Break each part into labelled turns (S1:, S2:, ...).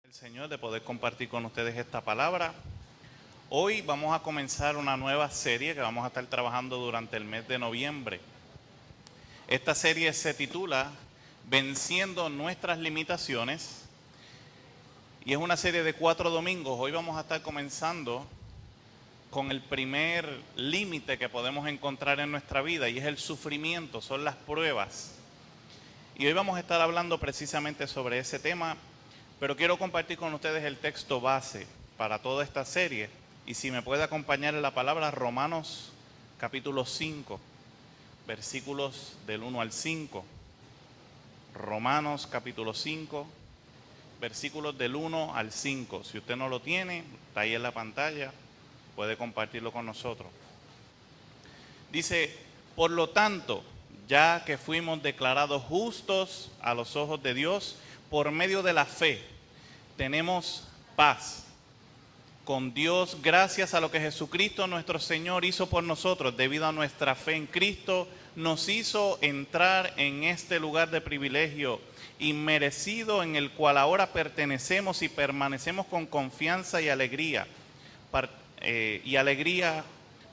S1: El Señor de poder compartir con ustedes esta palabra. Hoy vamos a comenzar una nueva serie que vamos a estar trabajando durante el mes de noviembre. Esta serie se titula Venciendo nuestras limitaciones y es una serie de 4 domingos. Hoy vamos a estar comenzando con el primer límite que podemos encontrar en nuestra vida y es el sufrimiento, son las pruebas. Y hoy vamos a estar hablando precisamente sobre ese tema. Pero quiero compartir con ustedes el texto base para toda esta serie. Y si me puede acompañar en la palabra, Romanos capítulo 5, versículos del 1 al 5. Romanos capítulo 5, versículos del 1 al 5. Si usted no lo tiene, está ahí en la pantalla, puede compartirlo con nosotros. Dice, por lo tanto, ya que fuimos declarados justos a los ojos de Dios, por medio de la fe, tenemos paz con Dios gracias a lo que Jesucristo nuestro Señor hizo por nosotros. Debido a nuestra fe en Cristo, nos hizo entrar en este lugar de privilegio inmerecido en el cual ahora pertenecemos y permanecemos con confianza y alegría.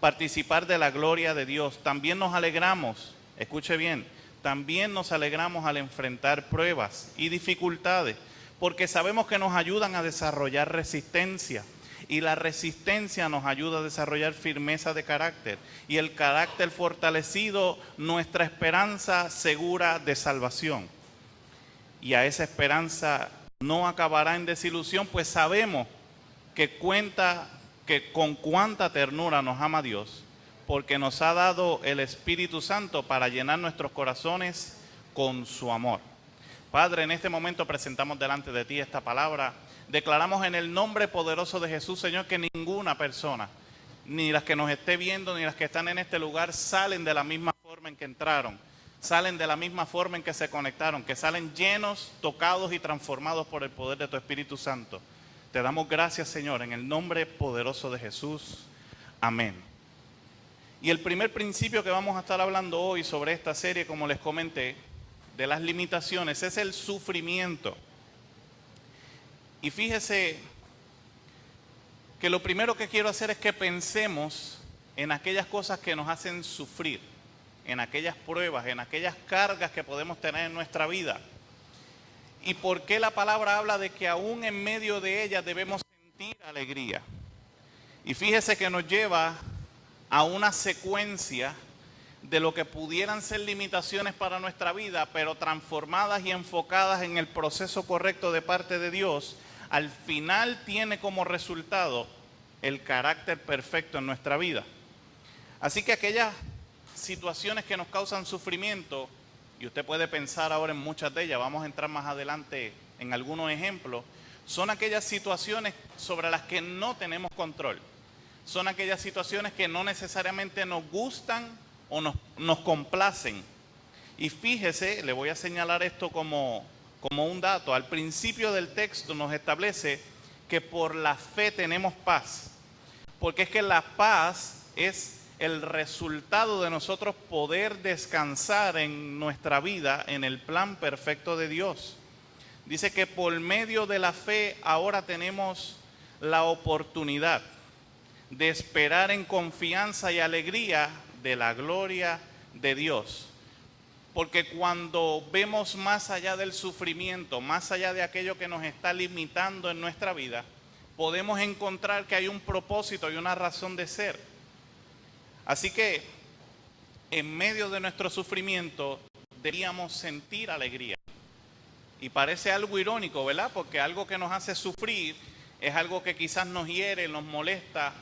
S1: Participar de la gloria de Dios. También nos alegramos, escuche bien, también nos alegramos al enfrentar pruebas y dificultades, porque sabemos que nos ayudan a desarrollar resistencia, y la resistencia nos ayuda a desarrollar firmeza de carácter, y el carácter fortalecido, nuestra esperanza segura de salvación. Y a esa esperanza no acabará en desilusión, pues sabemos que con cuánta ternura nos ama Dios, porque nos ha dado el Espíritu Santo para llenar nuestros corazones con su amor. Padre, en este momento presentamos delante de ti esta palabra. Declaramos en el nombre poderoso de Jesús, Señor, que ninguna persona, ni las que nos esté viendo, ni las que están en este lugar, salen de la misma forma en que entraron. Salen de la misma forma en que se conectaron, que salen llenos, tocados y transformados por el poder de tu Espíritu Santo. Te damos gracias, Señor, en el nombre poderoso de Jesús. Amén. Y el primer principio que vamos a estar hablando hoy sobre esta serie, como les comenté, de las limitaciones, es el sufrimiento. Y fíjese que lo primero que quiero hacer es que pensemos en aquellas cosas que nos hacen sufrir, en aquellas pruebas, en aquellas cargas que podemos tener en nuestra vida. Y por qué la palabra habla de que aún en medio de ellas debemos sentir alegría. Y fíjese que nos lleva a una secuencia de lo que pudieran ser limitaciones para nuestra vida, pero transformadas y enfocadas en el proceso correcto de parte de Dios, al final tiene como resultado el carácter perfecto en nuestra vida. Así que aquellas situaciones que nos causan sufrimiento, y usted puede pensar ahora en muchas de ellas, vamos a entrar más adelante en algunos ejemplos, son aquellas situaciones sobre las que no tenemos control. Son aquellas situaciones que no necesariamente nos gustan o nos complacen. Y fíjese, le voy a señalar esto como un dato. Al principio del texto nos establece que por la fe tenemos paz. Porque es que la paz es el resultado de nosotros poder descansar en nuestra vida en el plan perfecto de Dios. Dice que por medio de la fe ahora tenemos la oportunidad de esperar en confianza y alegría de la gloria de Dios. Porque cuando vemos más allá del sufrimiento, más allá de aquello que nos está limitando en nuestra vida, podemos encontrar que hay un propósito y una razón de ser. Así que en medio de nuestro sufrimiento deberíamos sentir alegría. Y parece algo irónico, ¿verdad? Porque algo que nos hace sufrir es algo que quizás nos hiere, nos molesta,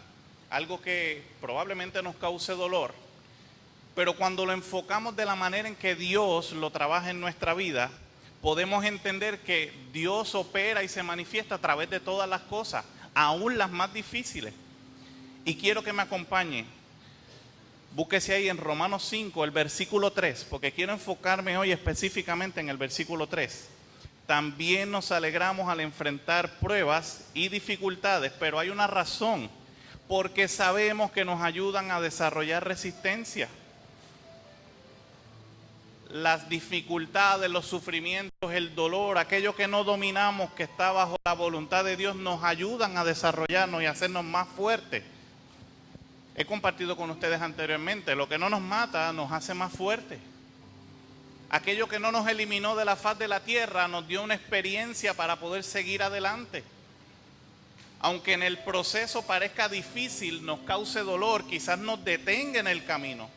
S1: algo que probablemente nos cause dolor. Pero cuando lo enfocamos de la manera en que Dios lo trabaja en nuestra vida, podemos entender que Dios opera y se manifiesta a través de todas las cosas, aún las más difíciles. Y quiero que me acompañe. Búsquese ahí en Romanos 5, el versículo 3, porque quiero enfocarme hoy específicamente en el versículo 3. También nos alegramos al enfrentar pruebas y dificultades, pero hay una razón, porque sabemos que nos ayudan a desarrollar resistencia. las dificultades, los sufrimientos, el dolor, aquello que no dominamos, que está bajo la voluntad de Dios, nos ayudan a desarrollarnos y a hacernos más fuertes. He compartido con ustedes anteriormente, lo que no nos mata nos hace más fuertes. Aquello que no nos eliminó de la faz de la tierra nos dio una experiencia para poder seguir adelante. Aunque en el proceso parezca difícil, nos cause dolor, quizás nos detenga en el camino,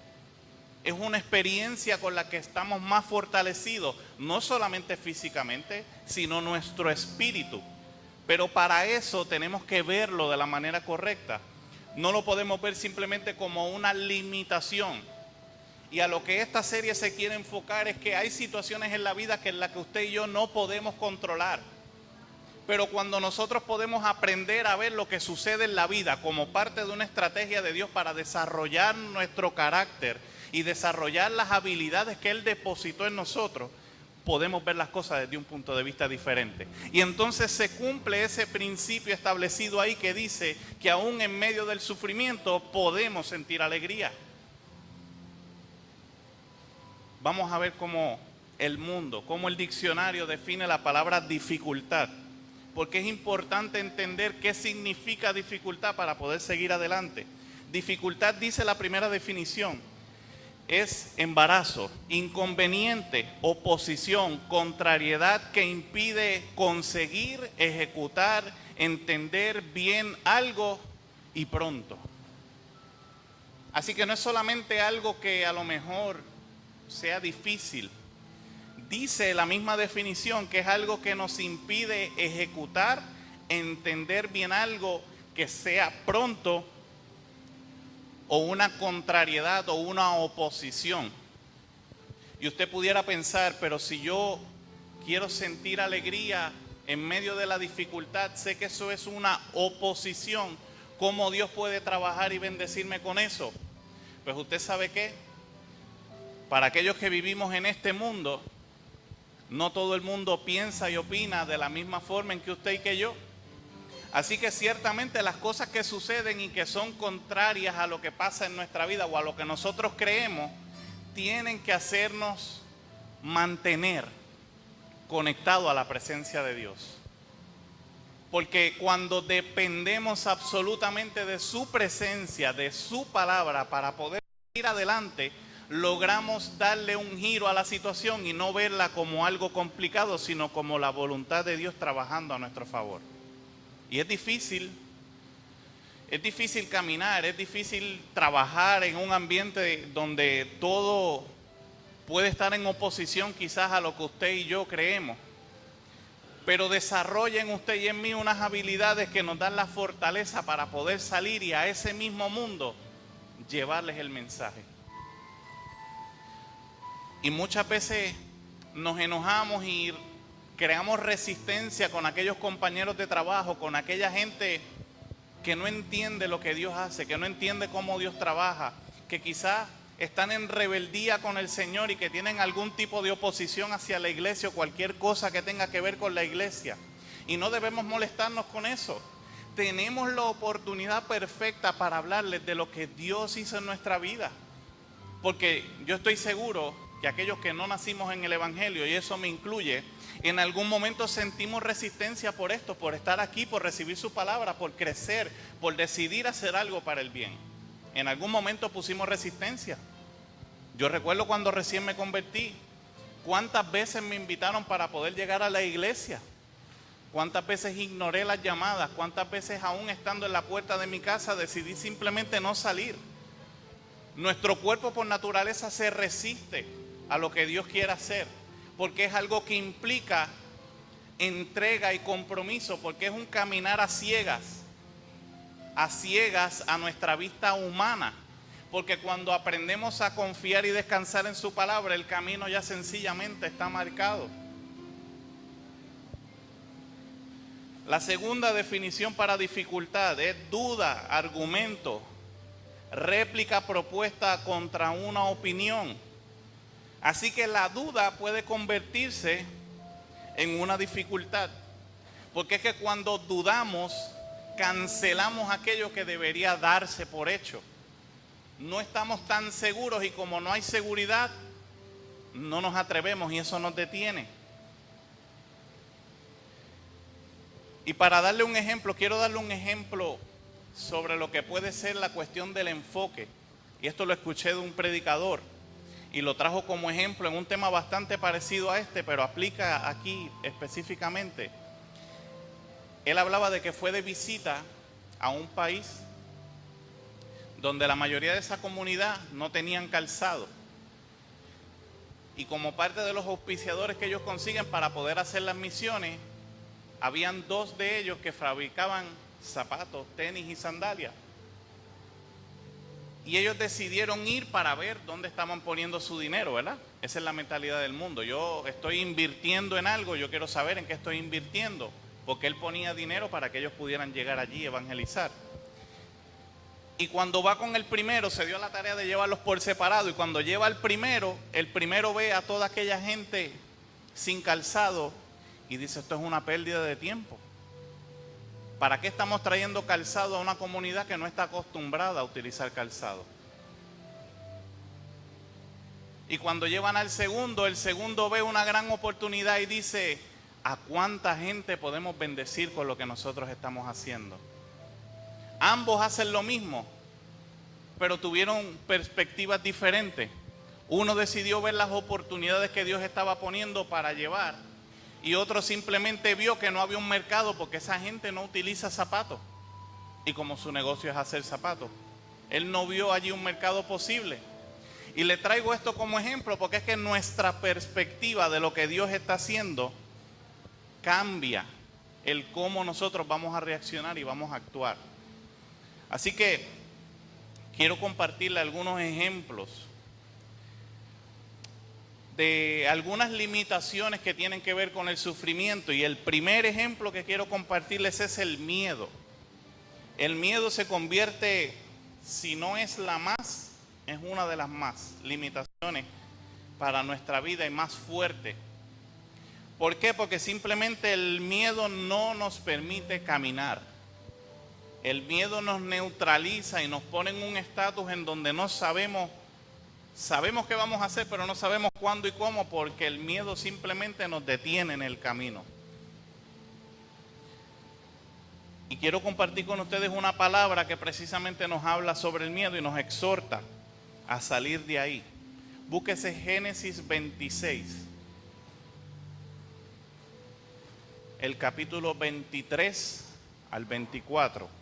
S1: es una experiencia con la que estamos más fortalecidos, no solamente físicamente, sino nuestro espíritu. Pero para eso tenemos que verlo de la manera correcta. No lo podemos ver simplemente como una limitación. Y a lo que esta serie se quiere enfocar es que hay situaciones en la vida en las que usted y yo no podemos controlar. Pero cuando nosotros podemos aprender a ver lo que sucede en la vida como parte de una estrategia de Dios para desarrollar nuestro carácter y desarrollar las habilidades que Él depositó en nosotros, podemos ver las cosas desde un punto de vista diferente. Y entonces se cumple ese principio establecido ahí que dice que aún en medio del sufrimiento podemos sentir alegría. Vamos a ver cómo el mundo, cómo el diccionario define la palabra dificultad. Porque es importante entender qué significa dificultad para poder seguir adelante. Dificultad, dice la primera definición, es embarazo, inconveniente, oposición, contrariedad que impide conseguir, ejecutar, entender bien algo y pronto. Así que no es solamente algo que a lo mejor sea difícil. Dice la misma definición que es algo que nos impide ejecutar, entender bien algo que sea pronto, o una contrariedad o una oposición. Y usted pudiera pensar, pero si yo quiero sentir alegría en medio de la dificultad, sé que eso es una oposición, ¿cómo Dios puede trabajar y bendecirme con eso? Pues usted sabe qué, para aquellos que vivimos en este mundo, no todo el mundo piensa y opina de la misma forma en que usted y que yo. Así que ciertamente las cosas que suceden y que son contrarias a lo que pasa en nuestra vida o a lo que nosotros creemos, tienen que hacernos mantener conectados a la presencia de Dios. Porque cuando dependemos absolutamente de su presencia, de su palabra para poder ir adelante, logramos darle un giro a la situación y no verla como algo complicado, sino como la voluntad de Dios trabajando a nuestro favor. Y es difícil caminar, es difícil trabajar en un ambiente donde todo puede estar en oposición quizás a lo que usted y yo creemos. Pero desarrolla en usted y en mí unas habilidades que nos dan la fortaleza para poder salir y a ese mismo mundo llevarles el mensaje. Y muchas veces nos enojamos y creamos resistencia con aquellos compañeros de trabajo, con aquella gente que no entiende lo que Dios hace, que no entiende cómo Dios trabaja, que quizás están en rebeldía con el Señor y que tienen algún tipo de oposición hacia la iglesia o cualquier cosa que tenga que ver con la iglesia. Y no debemos molestarnos con eso. Tenemos la oportunidad perfecta para hablarles de lo que Dios hizo en nuestra vida. Porque yo estoy seguro que aquellos que no nacimos en el Evangelio, y eso me incluye, en algún momento sentimos resistencia por esto, por estar aquí, por recibir su palabra, por crecer, por decidir hacer algo para el bien. En algún momento pusimos resistencia. Yo recuerdo cuando recién me convertí, cuántas veces me invitaron para poder llegar a la iglesia, cuántas veces ignoré las llamadas, cuántas veces aún estando en la puerta de mi casa decidí simplemente no salir. Nuestro cuerpo por naturaleza se resiste a lo que Dios quiere hacer, porque es algo que implica entrega y compromiso, porque es un caminar a ciegas a nuestra vista humana, porque cuando aprendemos a confiar y descansar en su palabra, el camino ya sencillamente está marcado. La segunda definición para dificultad es duda, argumento, réplica propuesta contra una opinión. Así que la duda puede convertirse en una dificultad, porque es que cuando dudamos, cancelamos aquello que debería darse por hecho. No estamos tan seguros y como no hay seguridad, no nos atrevemos y eso nos detiene. Y para darle un ejemplo, quiero darle un ejemplo sobre lo que puede ser la cuestión del enfoque. Y esto lo escuché de un predicador y lo trajo como ejemplo en un tema bastante parecido a este, pero aplica aquí específicamente. Él hablaba de que fue de visita a un país donde la mayoría de esa comunidad no tenían calzado. Y como parte de los auspiciadores que ellos consiguen para poder hacer las misiones, habían 2 de ellos que fabricaban zapatos, tenis y sandalias. Y ellos decidieron ir para ver dónde estaban poniendo su dinero, ¿verdad? Esa es la mentalidad del mundo. Yo estoy invirtiendo en algo, yo quiero saber en qué estoy invirtiendo, porque él ponía dinero para que ellos pudieran llegar allí y evangelizar. Y cuando va con el primero, se dio la tarea de llevarlos por separado, y cuando lleva al primero, el primero ve a toda aquella gente sin calzado y dice, esto es una pérdida de tiempo. ¿Para qué estamos trayendo calzado a una comunidad que no está acostumbrada a utilizar calzado? Y cuando llevan al segundo, el segundo ve una gran oportunidad y dice, ¿a cuánta gente podemos bendecir con lo que nosotros estamos haciendo? Ambos hacen lo mismo, pero tuvieron perspectivas diferentes. Uno decidió ver las oportunidades que Dios estaba poniendo para llevar, y otro simplemente vio que no había un mercado porque esa gente no utiliza zapatos. Y como su negocio es hacer zapatos, él no vio allí un mercado posible. Y le traigo esto como ejemplo porque es que nuestra perspectiva de lo que Dios está haciendo cambia el cómo nosotros vamos a reaccionar y vamos a actuar. Así que quiero compartirle algunos ejemplos de algunas limitaciones que tienen que ver con el sufrimiento. Y el primer ejemplo que quiero compartirles es el miedo. El miedo se convierte, si no es la más, es una de las más limitaciones para nuestra vida y más fuerte. ¿Por qué? Porque simplemente el miedo no nos permite caminar. El miedo nos neutraliza y nos pone en un estatus en donde no sabemos qué vamos a hacer, pero no sabemos cuándo y cómo, porque el miedo simplemente nos detiene en el camino. Y quiero compartir con ustedes una palabra que precisamente nos habla sobre el miedo y nos exhorta a salir de ahí. Búsquese Génesis 26, el capítulo 23 al 24.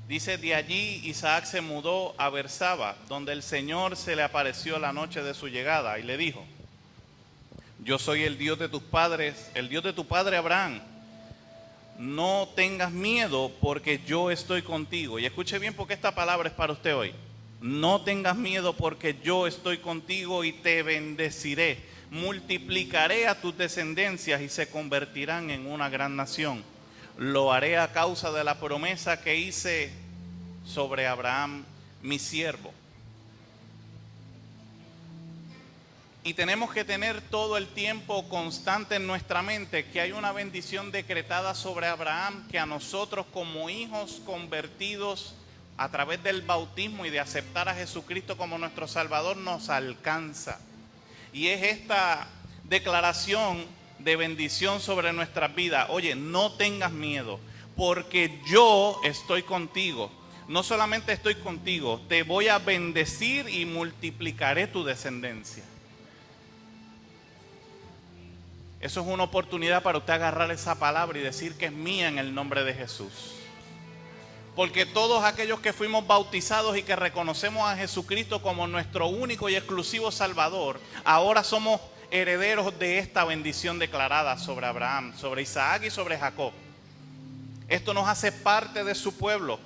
S1: Dice, de allí Isaac se mudó a Bersaba, donde el Señor se le apareció la noche de su llegada y le dijo, yo soy el Dios de tus padres, el Dios de tu padre Abraham. No tengas miedo porque yo estoy contigo. Y escuche bien porque esta palabra es para usted hoy. No tengas miedo porque yo estoy contigo y te bendeciré. Multiplicaré a tus descendencias y se convertirán en una gran nación. Lo haré a causa de la promesa que hice sobre Abraham, mi siervo. Y tenemos que tener todo el tiempo constante en nuestra mente que hay una bendición decretada sobre Abraham que a nosotros como hijos convertidos a través del bautismo y de aceptar a Jesucristo como nuestro Salvador nos alcanza. Y es esta declaración de bendición sobre nuestras vidas. Oye, no tengas miedo, porque yo estoy contigo. No solamente estoy contigo, te voy a bendecir y multiplicaré tu descendencia. Eso es una oportunidad para usted agarrar esa palabra y decir que es mía en el nombre de Jesús. Porque todos aquellos que fuimos bautizados y que reconocemos a Jesucristo como nuestro único y exclusivo Salvador, ahora somos herederos de esta bendición declarada sobre Abraham, sobre Isaac y sobre Jacob. Esto nos hace parte de su pueblo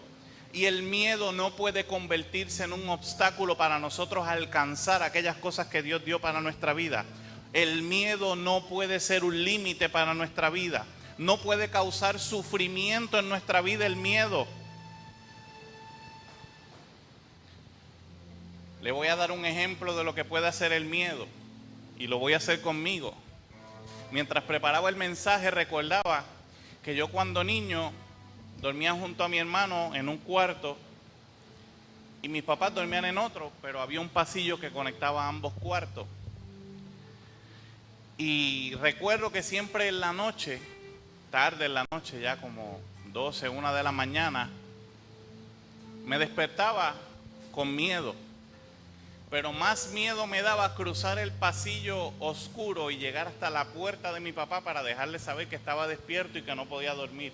S1: y el miedo no puede convertirse en un obstáculo para nosotros alcanzar aquellas cosas que Dios dio para nuestra vida. El miedo no puede ser un límite para nuestra vida. No puede causar sufrimiento en nuestra vida el miedo. Le voy a dar un ejemplo de lo que puede hacer el miedo. Y lo voy a hacer conmigo. Mientras preparaba el mensaje recordaba que yo cuando niño dormía junto a mi hermano en un cuarto y mis papás dormían en otro, pero había un pasillo que conectaba ambos cuartos. Y recuerdo que siempre en la noche, tarde en la noche, ya como 12, 1 de la mañana, me despertaba con miedo. Pero más miedo me daba cruzar el pasillo oscuro y llegar hasta la puerta de mi papá para dejarle saber que estaba despierto y que no podía dormir.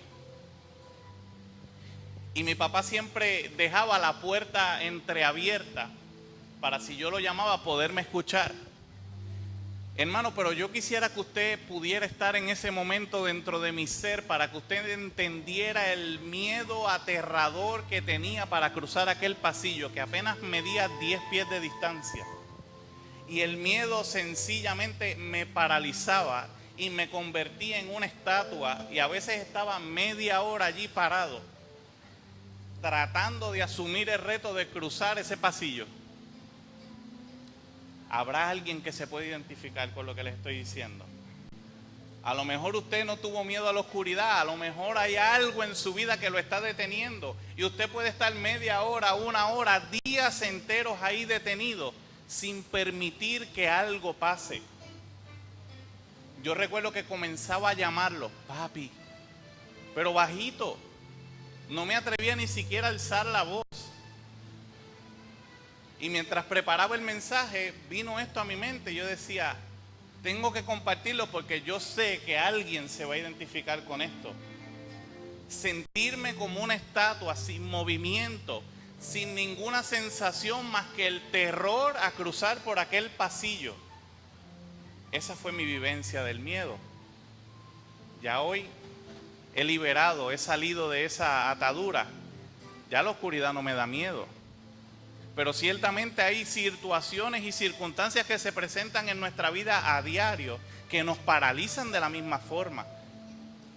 S1: Y mi papá siempre dejaba la puerta entreabierta para, si yo lo llamaba, poderme escuchar. Hermano, pero yo quisiera que usted pudiera estar en ese momento dentro de mi ser para que usted entendiera el miedo aterrador que tenía para cruzar aquel pasillo que apenas medía 10 pies de distancia. Y el miedo sencillamente me paralizaba y me convertía en una estatua, y a veces estaba media hora allí parado tratando de asumir el reto de cruzar ese pasillo. ¿Habrá alguien que se pueda identificar con lo que les estoy diciendo? A lo mejor usted no tuvo miedo a la oscuridad, a lo mejor hay algo en su vida que lo está deteniendo y usted puede estar media hora, 1 hora, días enteros ahí detenido sin permitir que algo pase. Yo recuerdo que comenzaba a llamarlo, papi, pero bajito, no me atrevía ni siquiera a alzar la voz. Y mientras preparaba el mensaje, vino esto a mi mente. Yo decía, tengo que compartirlo porque yo sé que alguien se va a identificar con esto. Sentirme como una estatua sin movimiento, sin ninguna sensación más que el terror a cruzar por aquel pasillo. Esa fue mi vivencia del miedo. Ya hoy he liberado, he salido de esa atadura. Ya la oscuridad no me da miedo. Pero ciertamente hay situaciones y circunstancias que se presentan en nuestra vida a diario que nos paralizan de la misma forma,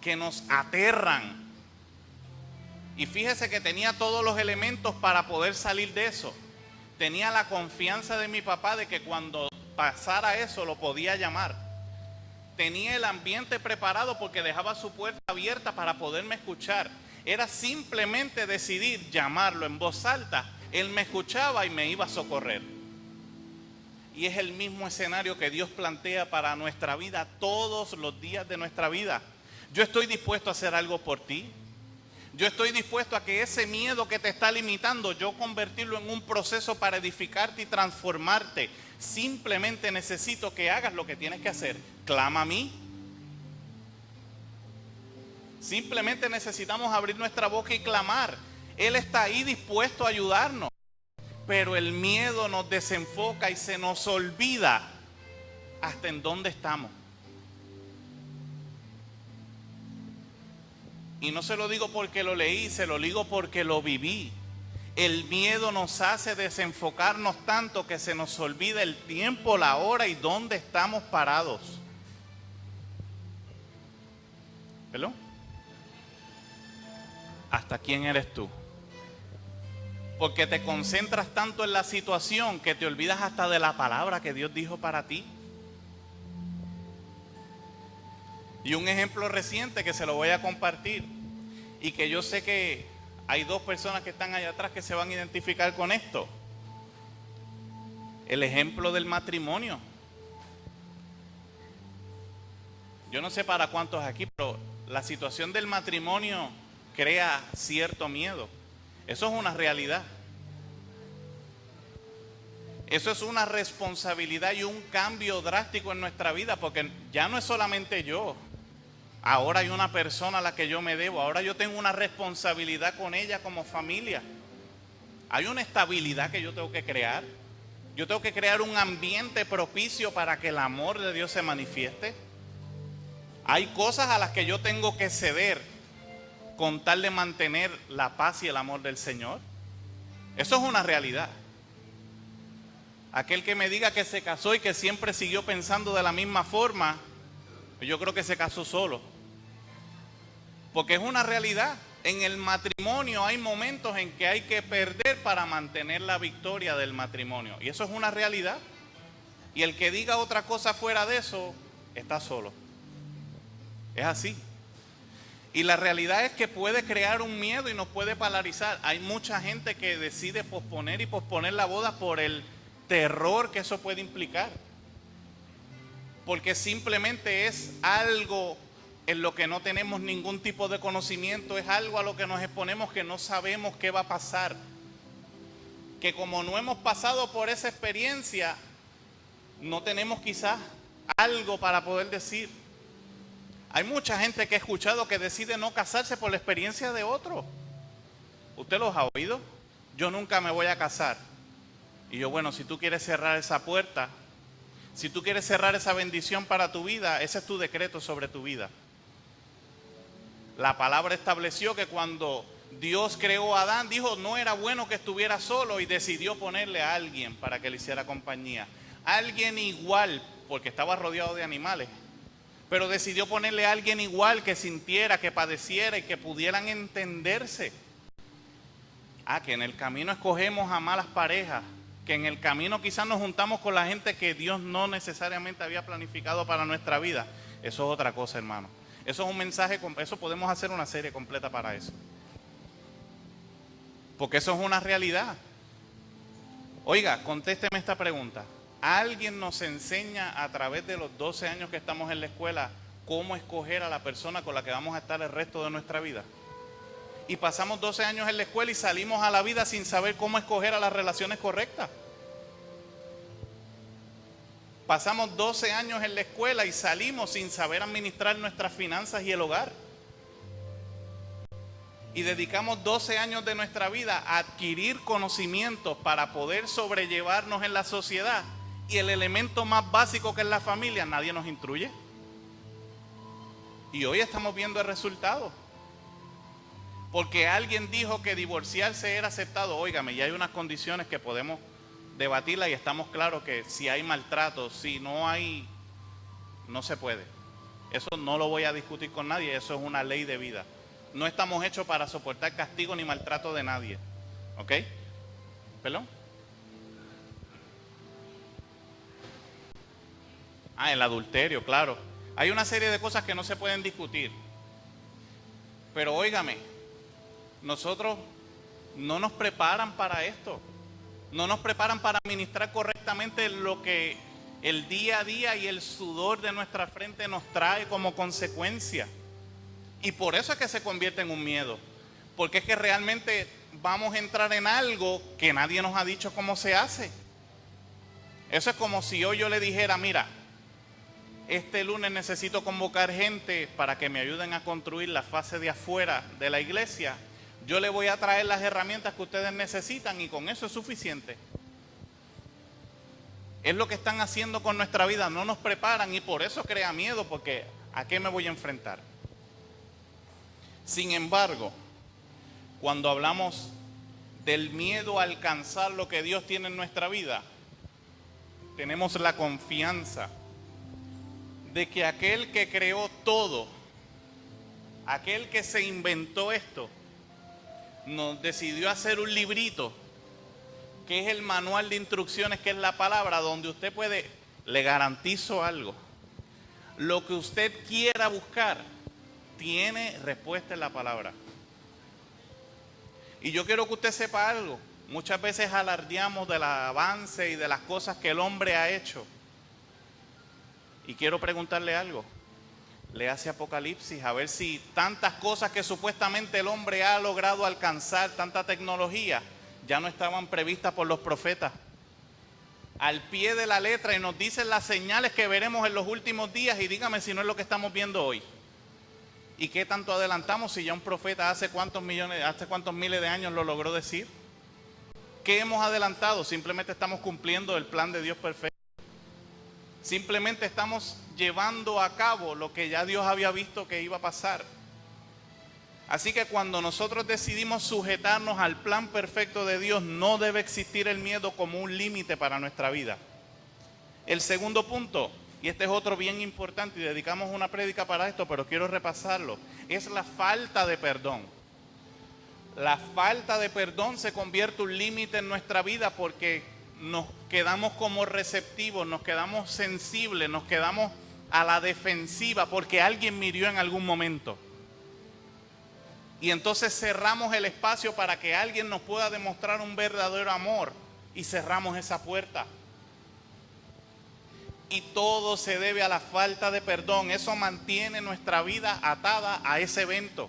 S1: que nos aterran. Y fíjese que tenía todos los elementos para poder salir de eso. Tenía la confianza de mi papá de que cuando pasara eso lo podía llamar. Tenía el ambiente preparado porque dejaba su puerta abierta para poderme escuchar. Era simplemente decidir llamarlo en voz alta. Él me escuchaba y me iba a socorrer. Y es el mismo escenario que Dios plantea para nuestra vida todos los días de nuestra vida. Yo estoy dispuesto a hacer algo por ti. Yo estoy dispuesto a que ese miedo que te está limitando, yo convertirlo en un proceso para edificarte y transformarte. Simplemente necesito que hagas lo que tienes que hacer. Clama a mí. Simplemente necesitamos abrir nuestra boca y clamar. Él está ahí dispuesto a ayudarnos, pero el miedo nos desenfoca y se nos olvida hasta en dónde estamos. Y no se lo digo porque lo leí, se lo digo porque lo viví. El miedo nos hace desenfocarnos tanto que se nos olvida el tiempo, la hora y dónde estamos parados. ¿Perdón? ¿Hasta quién eres tú? Porque te concentras tanto en la situación que te olvidas hasta de la palabra que Dios dijo para ti. Y un ejemplo reciente que se lo voy a compartir y que yo sé que hay 2 personas que están allá atrás que se van a identificar con esto. El ejemplo del matrimonio. Yo no sé para cuántos aquí, pero la situación del matrimonio crea cierto miedo. Eso es una realidad. Eso es una responsabilidad y un cambio drástico en nuestra vida, porque ya no es solamente yo. Ahora hay una persona a la que yo me debo. Ahora yo tengo una responsabilidad con ella como familia. Hay una estabilidad que yo tengo que crear. Yo tengo que crear un ambiente propicio para que el amor de Dios se manifieste. Hay cosas a las que yo tengo que ceder con tal de mantener la paz y el amor del Señor. Eso es una realidad. Aquel que me diga que se casó y que siempre siguió pensando de la misma forma, yo creo que se casó solo. Porque es una realidad. En el matrimonio hay momentos en que hay que perder para mantener la victoria del matrimonio. Y eso es una realidad. Y el que diga otra cosa fuera de eso, está solo. Es así. Y la realidad es que puede crear un miedo y nos puede paralizar. Hay mucha gente que decide posponer y posponer la boda por el terror que eso puede implicar. Porque simplemente es algo en lo que no tenemos ningún tipo de conocimiento, es algo a lo que nos exponemos que no sabemos qué va a pasar. Que como no hemos pasado por esa experiencia, no tenemos quizás algo para poder decir. Hay mucha gente que he escuchado que decide no casarse por la experiencia de otro. ¿Usted los ha oído? Yo nunca me voy a casar. Y yo, bueno, si tú quieres cerrar esa puerta, si tú quieres cerrar esa bendición para tu vida, ese es tu decreto sobre tu vida. La palabra estableció que cuando Dios creó a Adán, dijo no era bueno que estuviera solo y decidió ponerle a alguien para que le hiciera compañía. Alguien igual, porque estaba rodeado de animales, pero decidió ponerle a alguien igual que sintiera, que padeciera y que pudieran entenderse. Que en el camino escogemos a malas parejas, que en el camino quizás nos juntamos con la gente que Dios no necesariamente había planificado para nuestra vida. Eso es otra cosa, hermano. Eso es un mensaje, eso podemos hacer una serie completa para eso. Porque eso es una realidad. Oiga, contésteme esta pregunta. ¿Alguien nos enseña a través de los 12 años que estamos en la escuela cómo escoger a la persona con la que vamos a estar el resto de nuestra vida? Y pasamos 12 años en la escuela y salimos a la vida sin saber cómo escoger a las relaciones correctas. Pasamos 12 años en la escuela y salimos sin saber administrar nuestras finanzas y el hogar. Y dedicamos 12 años de nuestra vida a adquirir conocimientos para poder sobrellevarnos en la sociedad. Y el elemento más básico que es la familia, nadie nos instruye. Y hoy estamos viendo el resultado. Porque alguien dijo que divorciarse era aceptado. Óigame, ya hay unas condiciones que podemos debatirla y estamos claros que si hay maltrato, si no hay, no se puede. Eso no lo voy a discutir con nadie, eso es una ley de vida. No estamos hechos para soportar castigo ni maltrato de nadie. ¿Ok? ¿Perdón? El adulterio, claro. Hay una serie de cosas que no se pueden discutir. Pero óigame, nosotros no nos preparan para esto. No nos preparan para administrar correctamente lo que el día a día y el sudor de nuestra frente nos trae como consecuencia. Y por eso es que se convierte en un miedo. Porque es que realmente vamos a entrar en algo que nadie nos ha dicho cómo se hace. Eso es como si hoy yo le dijera, mira, este lunes necesito convocar gente para que me ayuden a construir la fase de afuera de la iglesia. Yo le voy a traer las herramientas que ustedes necesitan y con eso es suficiente. Es lo que están haciendo con nuestra vida, no nos preparan y por eso crea miedo, porque ¿a qué me voy a enfrentar? Sin embargo, cuando hablamos del miedo a alcanzar lo que Dios tiene en nuestra vida, tenemos la confianza de que aquel que creó todo, aquel que se inventó esto, nos decidió hacer un librito que es el manual de instrucciones, que es la palabra, donde usted puede, le garantizo algo, lo que usted quiera buscar tiene respuesta en la palabra. Y yo quiero que usted sepa algo. Muchas veces alardeamos del avance y de las cosas que el hombre ha hecho, y quiero preguntarle algo. Léase Apocalipsis a ver si tantas cosas que supuestamente el hombre ha logrado alcanzar, tanta tecnología, ya no estaban previstas por los profetas. Al pie de la letra, y nos dicen las señales que veremos en los últimos días, y dígame si no es lo que estamos viendo hoy. ¿Y qué tanto adelantamos si ya un profeta hace cuántos miles de años lo logró decir? ¿Qué hemos adelantado? Simplemente estamos cumpliendo el plan de Dios perfecto. Simplemente estamos llevando a cabo lo que ya Dios había visto que iba a pasar. Así que cuando nosotros decidimos sujetarnos al plan perfecto de Dios, no debe existir el miedo como un límite para nuestra vida. El segundo punto, y este es otro bien importante y dedicamos una prédica para esto, pero quiero repasarlo, es la falta de perdón. La falta de perdón se convierte en un límite en nuestra vida porque nos quedamos como receptivos, nos quedamos sensibles, nos quedamos a la defensiva porque alguien me hirió en algún momento. Y entonces cerramos el espacio para que alguien nos pueda demostrar un verdadero amor y cerramos esa puerta. Y todo se debe a la falta de perdón. Eso mantiene nuestra vida atada a ese evento.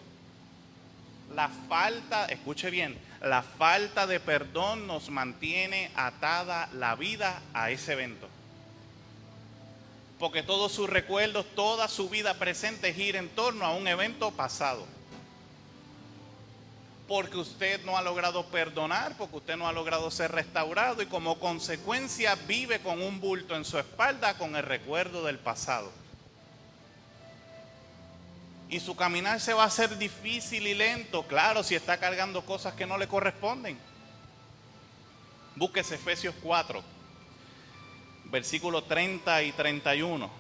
S1: La falta, escuche bien, la falta de perdón nos mantiene atada la vida a ese evento. Porque todos sus recuerdos, toda su vida presente gira en torno a un evento pasado. Porque usted no ha logrado perdonar, porque usted no ha logrado ser restaurado y como consecuencia vive con un bulto en su espalda con el recuerdo del pasado. Y su caminar se va a hacer difícil y lento, claro, si está cargando cosas que no le corresponden. Búsquese Efesios 4, versículos 30 y 31.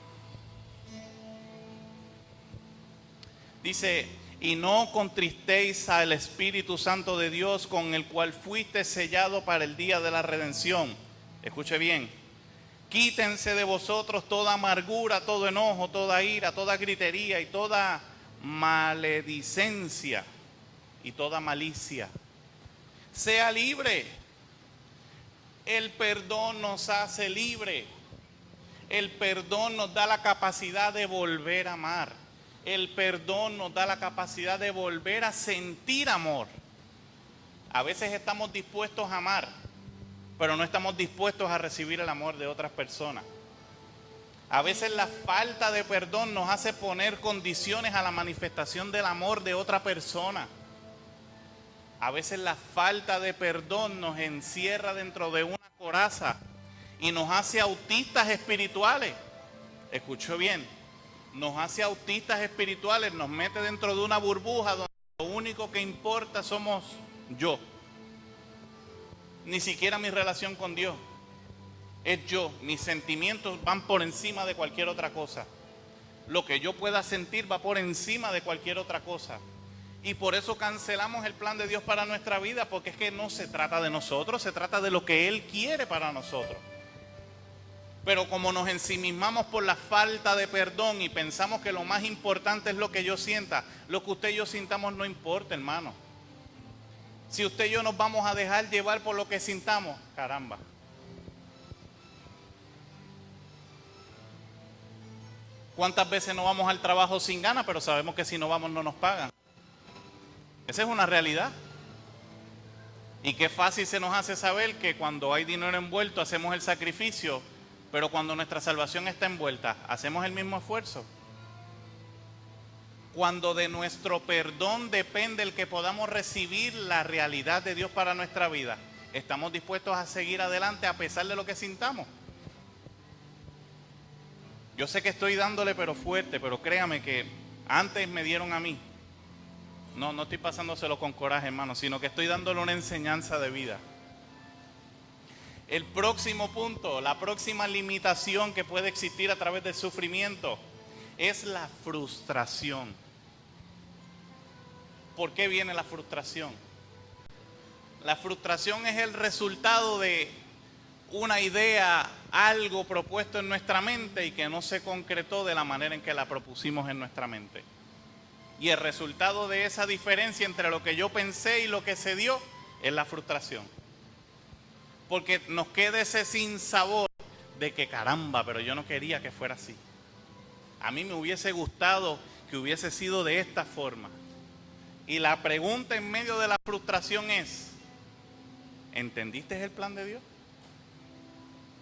S1: Dice: y no contristéis al Espíritu Santo de Dios, con el cual fuiste sellado para el día de la redención. Escuche bien. Quítense de vosotros toda amargura, todo enojo, toda ira, toda gritería y toda maledicencia y toda malicia. Sea libre. El perdón nos hace libre. El perdón nos da la capacidad de volver a amar. El perdón nos da la capacidad de volver a sentir amor. A veces estamos dispuestos a amar, pero no estamos dispuestos a recibir el amor de otras personas. A veces la falta de perdón nos hace poner condiciones a la manifestación del amor de otra persona. A veces la falta de perdón nos encierra dentro de una coraza y nos hace autistas espirituales. Escuchó bien. Nos hace autistas espirituales, nos mete dentro de una burbuja donde lo único que importa somos yo. Ni siquiera mi relación con Dios. Es yo, mis sentimientos van por encima de cualquier otra cosa. Lo que yo pueda sentir va por encima de cualquier otra cosa. Y por eso cancelamos el plan de Dios para nuestra vida, porque es que no se trata de nosotros, se trata de lo que Él quiere para nosotros. Pero como nos ensimismamos por la falta de perdón y pensamos que lo más importante es lo que yo sienta, lo que usted y yo sintamos no importa, hermano. Si usted y yo nos vamos a dejar llevar por lo que sintamos, caramba. ¿Cuántas veces no vamos al trabajo sin ganas, pero sabemos que si no vamos no nos pagan? Esa es una realidad. Y qué fácil se nos hace saber que cuando hay dinero envuelto hacemos el sacrificio, pero cuando nuestra salvación está envuelta, ¿hacemos el mismo esfuerzo? Cuando de nuestro perdón depende el que podamos recibir la realidad de Dios para nuestra vida, ¿estamos dispuestos a seguir adelante a pesar de lo que sintamos? Yo sé que estoy dándole pero fuerte, pero créame que antes me dieron a mí. No estoy pasándoselo con coraje, hermano, sino que estoy dándole una enseñanza de vida. El próximo punto, la próxima limitación que puede existir a través del sufrimiento es la frustración. ¿Por qué viene la frustración? La frustración es el resultado de una idea, algo propuesto en nuestra mente y que no se concretó de la manera en que la propusimos en nuestra mente. Y el resultado de esa diferencia entre lo que yo pensé y lo que se dio es la frustración. Porque nos queda ese sinsabor de que caramba, pero yo no quería que fuera así. A mí me hubiese gustado que hubiese sido de esta forma. Y la pregunta en medio de la frustración es, ¿entendiste el plan de Dios?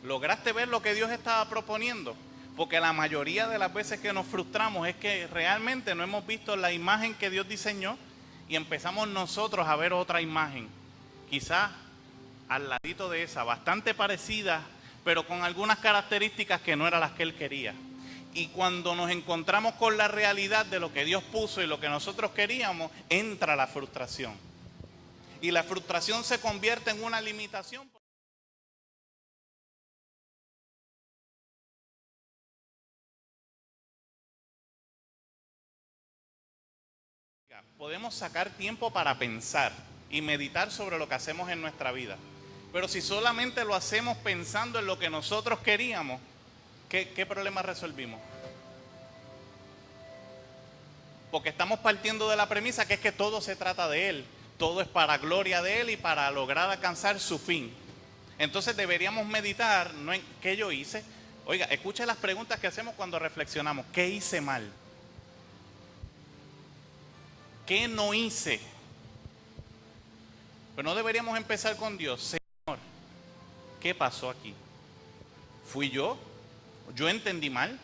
S1: ¿Lograste ver lo que Dios estaba proponiendo? Porque la mayoría de las veces que nos frustramos es que realmente no hemos visto la imagen que Dios diseñó y empezamos nosotros a ver otra imagen. Quizás al ladito de esa, bastante parecida, pero con algunas características que no eran las que Él quería. Y cuando nos encontramos con la realidad de lo que Dios puso y lo que nosotros queríamos, entra la frustración. Y la frustración se convierte en una limitación. Podemos sacar tiempo para pensar y meditar sobre lo que hacemos en nuestra vida. Pero si solamente lo hacemos pensando en lo que nosotros queríamos, ¿qué problema resolvimos? Porque estamos partiendo de la premisa que es que todo se trata de Él. Todo es para gloria de Él y para lograr alcanzar su fin. Entonces deberíamos meditar no en qué yo hice. Oiga, escuche las preguntas que hacemos cuando reflexionamos. ¿Qué hice mal? ¿Qué no hice? Pero no deberíamos empezar con Dios. Señor, ¿qué pasó aquí? ¿Fui yo? ¿Yo entendí mal?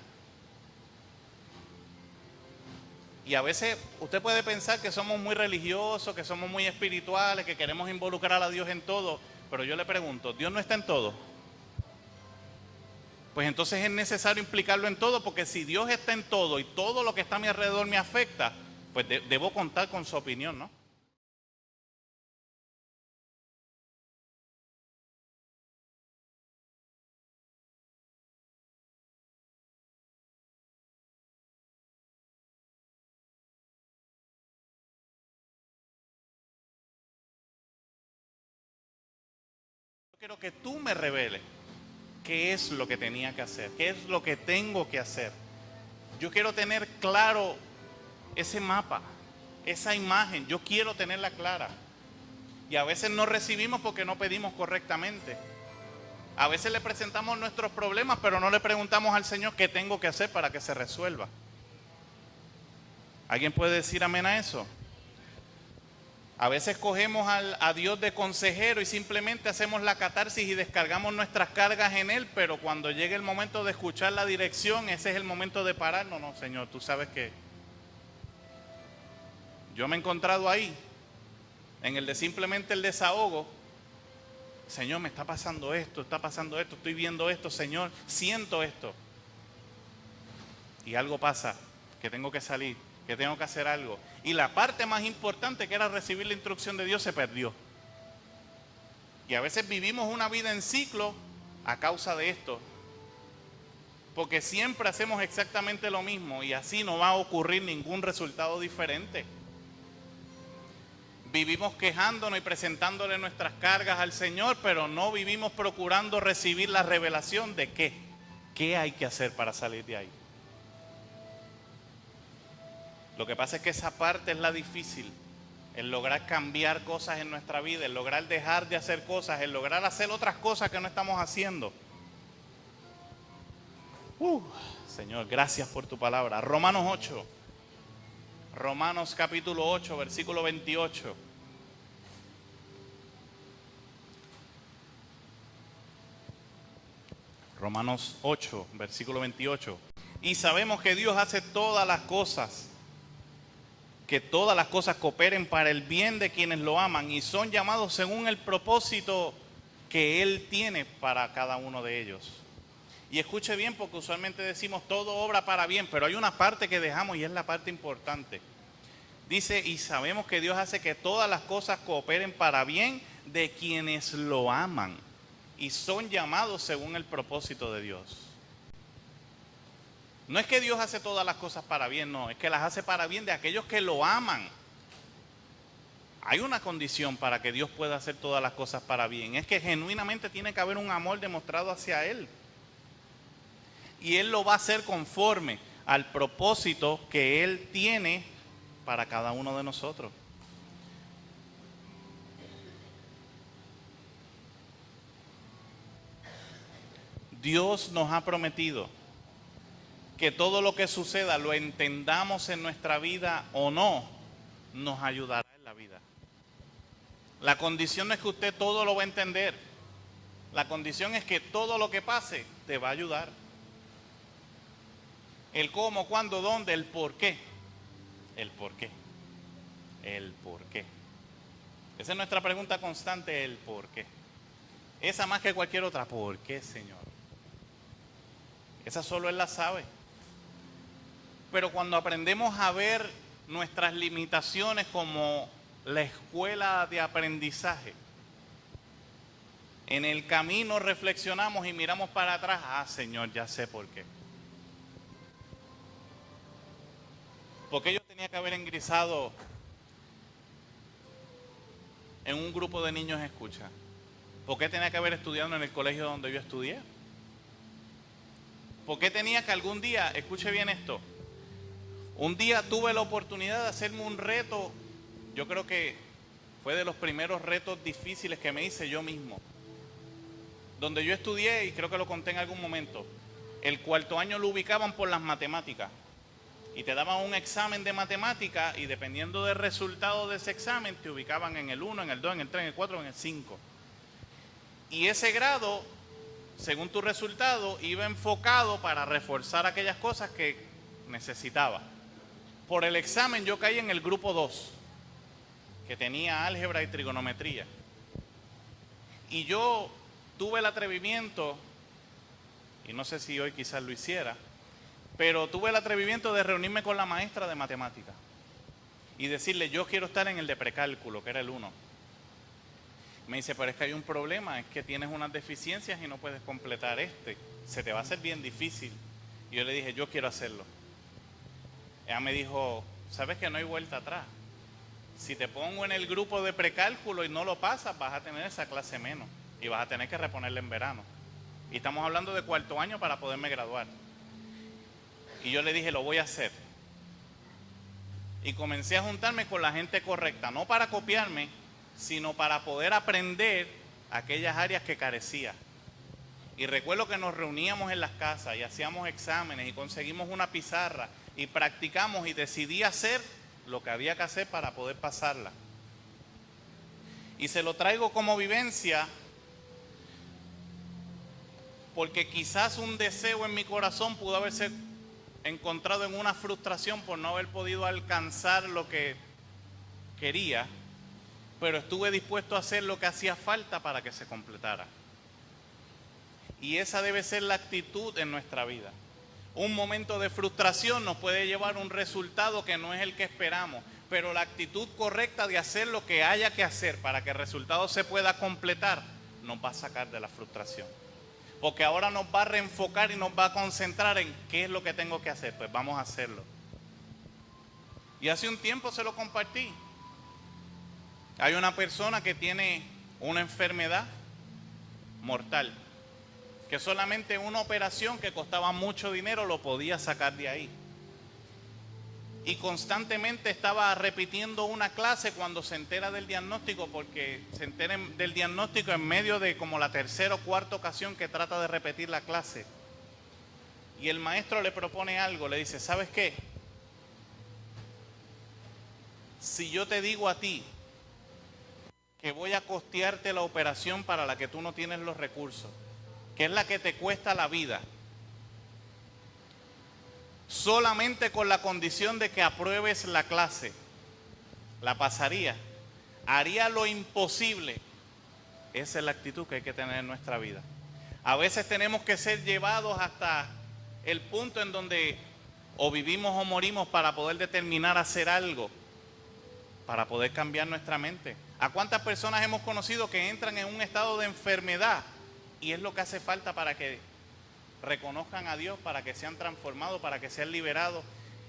S1: Y a veces usted puede pensar que somos muy religiosos, que somos muy espirituales, que queremos involucrar a Dios en todo. Pero yo le pregunto, ¿Dios no está en todo? Pues entonces es necesario implicarlo en todo, porque si Dios está en todo y todo lo que está a mi alrededor me afecta, pues debo contar con su opinión, ¿no? Yo quiero que tú me reveles qué es lo que tenía que hacer, qué es lo que tengo que hacer. Yo quiero tener claro ese mapa, esa imagen, yo quiero tenerla clara. Y a veces no recibimos porque no pedimos correctamente. A veces le presentamos nuestros problemas, pero no le preguntamos al Señor qué tengo que hacer para que se resuelva. ¿Alguien puede decir amén a eso? A veces cogemos a Dios de consejero y simplemente hacemos la catarsis y descargamos nuestras cargas en Él, pero cuando llegue el momento de escuchar la dirección, ese es el momento de parar. No, no, Señor, tú sabes que yo me he encontrado ahí, en el de simplemente el desahogo. Señor, me está pasando esto, estoy viendo esto, Señor, siento esto. Y algo pasa, que tengo que salir, que tengo que hacer algo. Y la parte más importante, que era recibir la instrucción de Dios, se perdió. Y a veces vivimos una vida en ciclo a causa de esto. Porque siempre hacemos exactamente lo mismo y así no va a ocurrir ningún resultado diferente. Vivimos quejándonos y presentándole nuestras cargas al Señor, pero no vivimos procurando recibir la revelación de qué hay que hacer para salir de ahí. Lo que pasa es que esa parte es la difícil, el lograr cambiar cosas en nuestra vida, el lograr dejar de hacer cosas, el lograr hacer otras cosas que no estamos haciendo. Señor, gracias por tu palabra. Romanos 8. Romanos capítulo 8, versículo 28. Romanos 8, versículo 28. Y sabemos que Dios hace todas las cosas, que todas las cosas cooperen para el bien de quienes lo aman y son llamados según el propósito que Él tiene para cada uno de ellos. Y escuche bien, porque usualmente decimos todo obra para bien, pero hay una parte que dejamos y es la parte importante. Dice, y sabemos que Dios hace que todas las cosas cooperen para bien de quienes lo aman y son llamados según el propósito de Dios. No es que Dios hace todas las cosas para bien, no, es que las hace para bien de aquellos que lo aman. Hay una condición para que Dios pueda hacer todas las cosas para bien, es que genuinamente tiene que haber un amor demostrado hacia Él. Y Él lo va a hacer conforme al propósito que Él tiene para cada uno de nosotros. Dios nos ha prometido que todo lo que suceda, lo entendamos en nuestra vida o no, nos ayudará en la vida. La condición no es que usted todo lo va a entender. La condición es que todo lo que pase te va a ayudar. El cómo, cuándo, dónde, el por qué. El por qué. El por qué. Esa es nuestra pregunta constante, el por qué. Esa más que cualquier otra, ¿por qué, Señor? Esa solo Él la sabe. Pero cuando aprendemos a ver nuestras limitaciones como la escuela de aprendizaje, en el camino reflexionamos y miramos para atrás, Señor, ya sé por qué. Porque yo tenía que haber ingresado en un grupo de niños escucha. ¿Por qué tenía que haber estudiado en el colegio donde yo estudié? ¿Por qué tenía que algún día, escuche bien esto, Un día tuve la oportunidad de hacerme un reto, yo creo que fue de los primeros retos difíciles que me hice yo mismo. Donde yo estudié, y creo que lo conté en algún momento, el cuarto año lo ubicaban por las matemáticas. Y te daban un examen de matemáticas y dependiendo del resultado de ese examen te ubicaban en el 1, en el 2, en el 3, en el 4, en el 5. Y ese grado, según tu resultado, iba enfocado para reforzar aquellas cosas que necesitaba. Por el examen yo caí en el grupo 2, que tenía álgebra y trigonometría. Y yo tuve el atrevimiento, y no sé si hoy quizás lo hiciera, pero tuve el atrevimiento de reunirme con la maestra de matemáticas y decirle, yo quiero estar en el de precálculo, que era el 1. Me dice, pero es que hay un problema, es que tienes unas deficiencias y no puedes completar se te va a hacer bien difícil. Y yo le dije, yo quiero hacerlo. Ella me dijo, sabes que no hay vuelta atrás. Si te pongo en el grupo de precálculo y no lo pasas, vas a tener esa clase menos y vas a tener que reponerla en verano. Y estamos hablando de cuarto año para poderme graduar. Y yo le dije, lo voy a hacer. Y comencé a juntarme con la gente correcta, no para copiarme, sino para poder aprender aquellas áreas que carecía. Y recuerdo que nos reuníamos en las casas y hacíamos exámenes y conseguimos una pizarra y practicamos y decidí hacer lo que había que hacer para poder pasarla. Y se lo traigo como vivencia porque quizás un deseo en mi corazón pudo haberse encontrado en una frustración por no haber podido alcanzar lo que quería, pero estuve dispuesto a hacer lo que hacía falta para que se completara. Y esa debe ser la actitud en nuestra vida. Un momento de frustración nos puede llevar a un resultado que no es el que esperamos, pero la actitud correcta de hacer lo que haya que hacer para que el resultado se pueda completar nos va a sacar de la frustración. Porque ahora nos va a reenfocar y nos va a concentrar en qué es lo que tengo que hacer. Pues vamos a hacerlo. Y hace un tiempo se lo compartí. Hay una persona que tiene una enfermedad mortal, que solamente una operación que costaba mucho dinero lo podía sacar de ahí. Y constantemente estaba repitiendo una clase cuando se entera del diagnóstico, porque se entera del diagnóstico en medio de como la tercera o cuarta ocasión que trata de repetir la clase. Y el maestro le propone algo, le dice, ¿sabes qué? Si yo te digo a ti que voy a costearte la operación para la que tú no tienes los recursos, que es la que te cuesta la vida, solamente con la condición de que apruebes la clase, la pasaría, haría lo imposible. Esa es la actitud que hay que tener en nuestra vida. A veces tenemos que ser llevados hasta el punto en donde o vivimos o morimos para poder determinar hacer algo, para poder cambiar nuestra mente. ¿A cuántas personas hemos conocido que entran en un estado de enfermedad y es lo que hace falta para que reconozcan a Dios, para que sean transformados, para que sean liberados?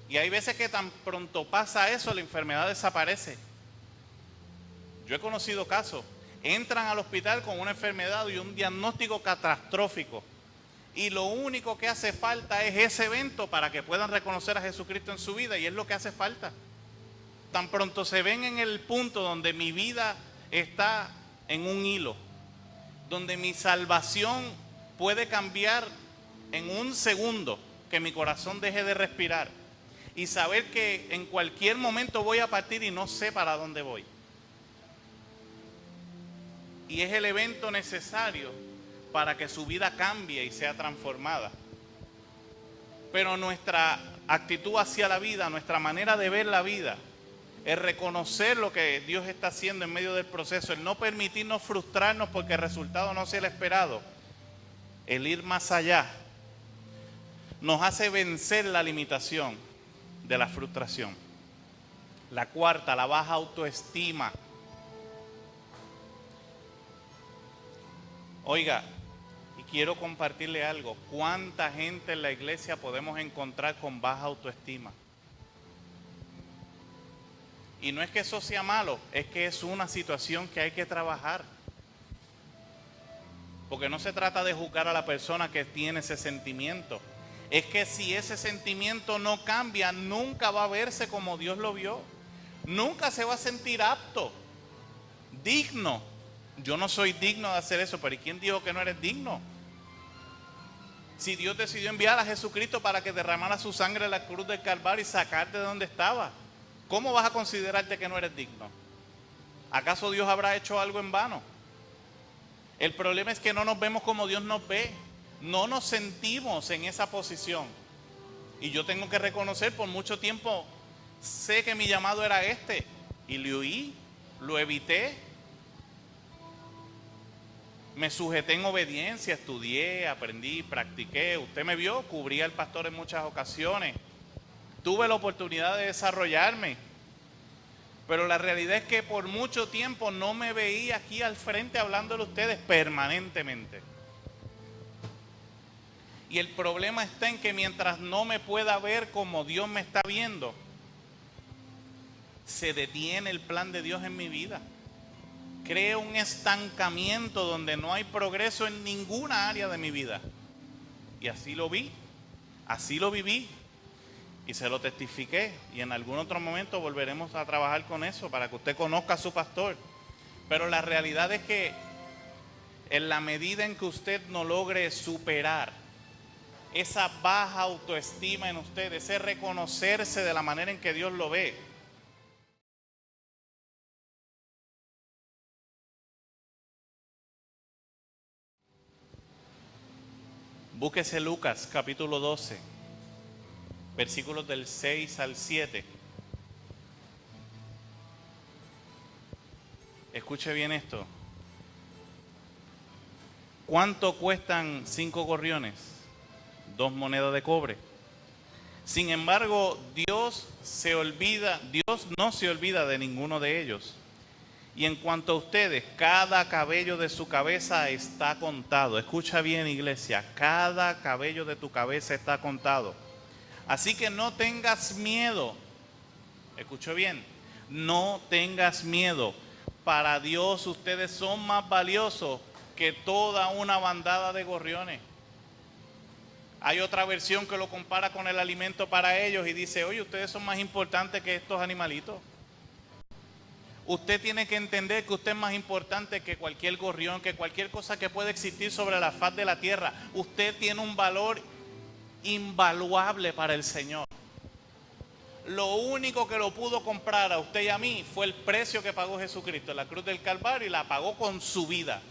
S1: Y hay veces que tan pronto pasa eso, la enfermedad desaparece. Yo he conocido casos, entran al hospital con una enfermedad y un diagnóstico catastrófico, y lo único que hace falta es ese evento para que puedan reconocer a Jesucristo en su vida, y es lo que hace falta. Tan pronto se ven en el punto donde mi vida está en un hilo, donde mi salvación puede cambiar en un segundo, que mi corazón deje de respirar y saber que en cualquier momento voy a partir y no sé para dónde voy. Y es el evento necesario para que su vida cambie y sea transformada. Pero nuestra actitud hacia la vida, nuestra manera de ver la vida, el reconocer lo que Dios está haciendo en medio del proceso, el no permitirnos frustrarnos porque el resultado no sea el esperado, el ir más allá, nos hace vencer la limitación de la frustración. La cuarta, la baja autoestima. Oiga, y quiero compartirle algo. ¿Cuánta gente en la iglesia podemos encontrar con baja autoestima? Y no es que eso sea malo, es que es una situación que hay que trabajar. Porque no se trata de juzgar a la persona que tiene ese sentimiento. Es que si ese sentimiento no cambia, nunca va a verse como Dios lo vio. Nunca se va a sentir apto, digno. Yo no soy digno de hacer eso, pero ¿y quién dijo que no eres digno? Si Dios decidió enviar a Jesucristo para que derramara su sangre en la cruz del Calvario y sacarte de donde estaba, ¿cómo vas a considerarte que no eres digno? ¿Acaso Dios habrá hecho algo en vano? El problema es que no nos vemos como Dios nos ve. No nos sentimos en esa posición. Y yo tengo que reconocer, por mucho tiempo sé que mi llamado era este. Y lo huí, lo evité. Me sujeté en obediencia, estudié, aprendí, practiqué. Usted me vio, cubrí al pastor en muchas ocasiones. Tuve la oportunidad de desarrollarme. Pero la realidad es que por mucho tiempo no me veía aquí al frente hablándole a ustedes permanentemente. Y el problema está en que mientras no me pueda ver como Dios me está viendo, se detiene el plan de Dios en mi vida. Crea un estancamiento donde no hay progreso en ninguna área de mi vida. Y así lo vi, así lo viví y se lo testifiqué. Y en algún otro momento volveremos a trabajar con eso para que usted conozca a su pastor. Pero la realidad es que en la medida en que usted no logre superar esa baja autoestima en usted, ese reconocerse de la manera en que Dios lo ve, búsquese Lucas capítulo 12, versículos del 6 al 7. Escuche bien esto. ¿Cuánto cuestan 5 gorriones? 2 monedas de cobre. Sin embargo, Dios no se olvida de ninguno de ellos. Y en cuanto a ustedes, cada cabello de su cabeza está contado. Escucha bien, iglesia, cada cabello de tu cabeza está contado. Así que no tengas miedo. Escucha bien, no tengas miedo. Para Dios ustedes son más valiosos que toda una bandada de gorriones. Hay otra versión que lo compara con el alimento para ellos y dice, oye, ustedes son más importantes que estos animalitos. Usted tiene que entender que usted es más importante que cualquier gorrión, que cualquier cosa que pueda existir sobre la faz de la tierra. Usted tiene un valor invaluable para el Señor. Lo único que lo pudo comprar a usted y a mí fue el precio que pagó Jesucristo en la cruz del Calvario, y la pagó con su vida.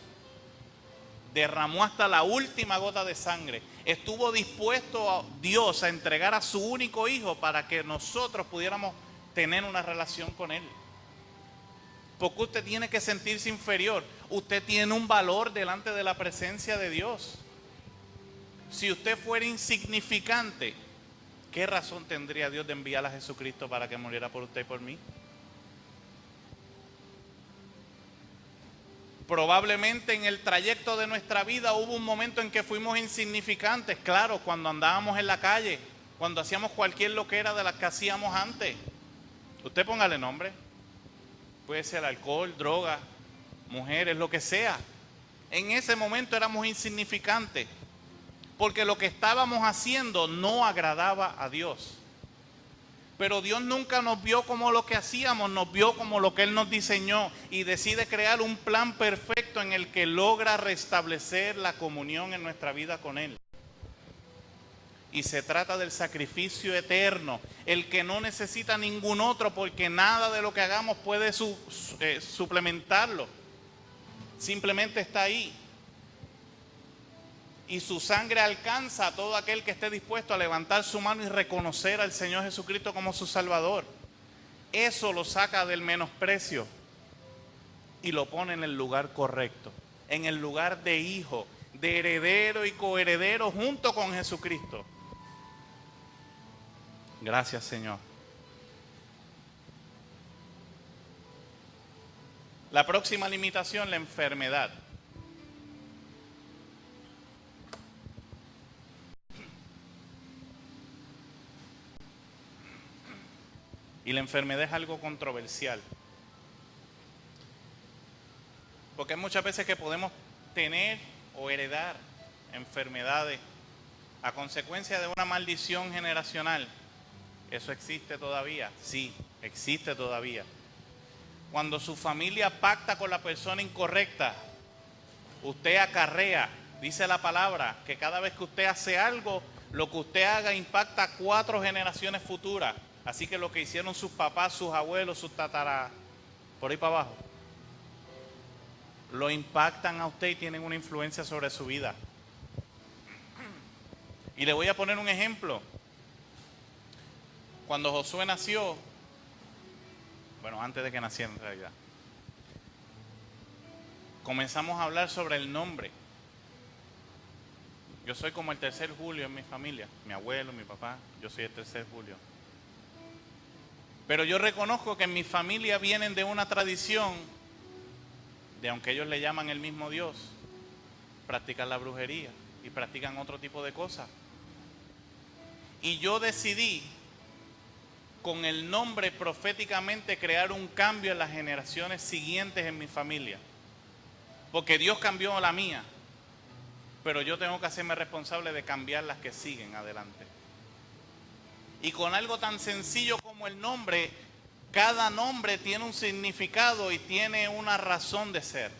S1: Derramó hasta la última gota de sangre. Estuvo dispuesto a Dios a entregar a su único hijo para que nosotros pudiéramos tener una relación con Él. Porque usted tiene que sentirse inferior. Usted tiene un valor delante de la presencia de Dios. Si usted fuera insignificante, ¿qué razón tendría Dios de enviar a Jesucristo para que muriera por usted y por mí? Probablemente en el trayecto de nuestra vida hubo un momento en que fuimos insignificantes. Claro, cuando andábamos en la calle, cuando hacíamos cualquier loquera de las que hacíamos antes. Usted póngale nombre. Puede ser alcohol, droga, mujeres, lo que sea. En ese momento éramos insignificantes, porque lo que estábamos haciendo no agradaba a Dios. Pero Dios nunca nos vio como lo que hacíamos, nos vio como lo que Él nos diseñó, y decide crear un plan perfecto en el que logra restablecer la comunión en nuestra vida con Él. Y se trata del sacrificio eterno, el que no necesita ningún otro, porque nada de lo que hagamos puede suplementarlo. Simplemente está ahí. Y su sangre alcanza a todo aquel que esté dispuesto a levantar su mano y reconocer al Señor Jesucristo como su Salvador. Eso lo saca del menosprecio y lo pone en el lugar correcto, en el lugar de hijo, de heredero y coheredero junto con Jesucristo. Gracias, Señor. La próxima limitación, la enfermedad. Y la enfermedad es algo controversial. Porque hay muchas veces que podemos tener o heredar enfermedades a consecuencia de una maldición generacional. ¿Eso existe todavía? Sí, existe todavía. Cuando su familia pacta con la persona incorrecta, usted acarrea, dice la palabra, que cada vez que usted hace algo, lo que usted haga impacta 4 generaciones futuras. Así que lo que hicieron sus papás, sus abuelos, sus tataras, por ahí para abajo, lo impactan a usted y tienen una influencia sobre su vida. Y le voy a poner un ejemplo. Cuando Josué nació, bueno, antes de que naciera en realidad, comenzamos a hablar sobre el nombre. Yo soy como el tercer Julio en mi familia, mi abuelo, mi papá, yo soy el tercer Julio. Pero yo reconozco que en mi familia vienen de una tradición de, aunque ellos le llaman el mismo Dios, practican la brujería y practican otro tipo de cosas. Y yo decidí con el nombre proféticamente crear un cambio en las generaciones siguientes en mi familia. Porque Dios cambió la mía, pero yo tengo que hacerme responsable de cambiar las que siguen adelante. Y con algo tan sencillo como el nombre, cada nombre tiene un significado y tiene una razón de ser.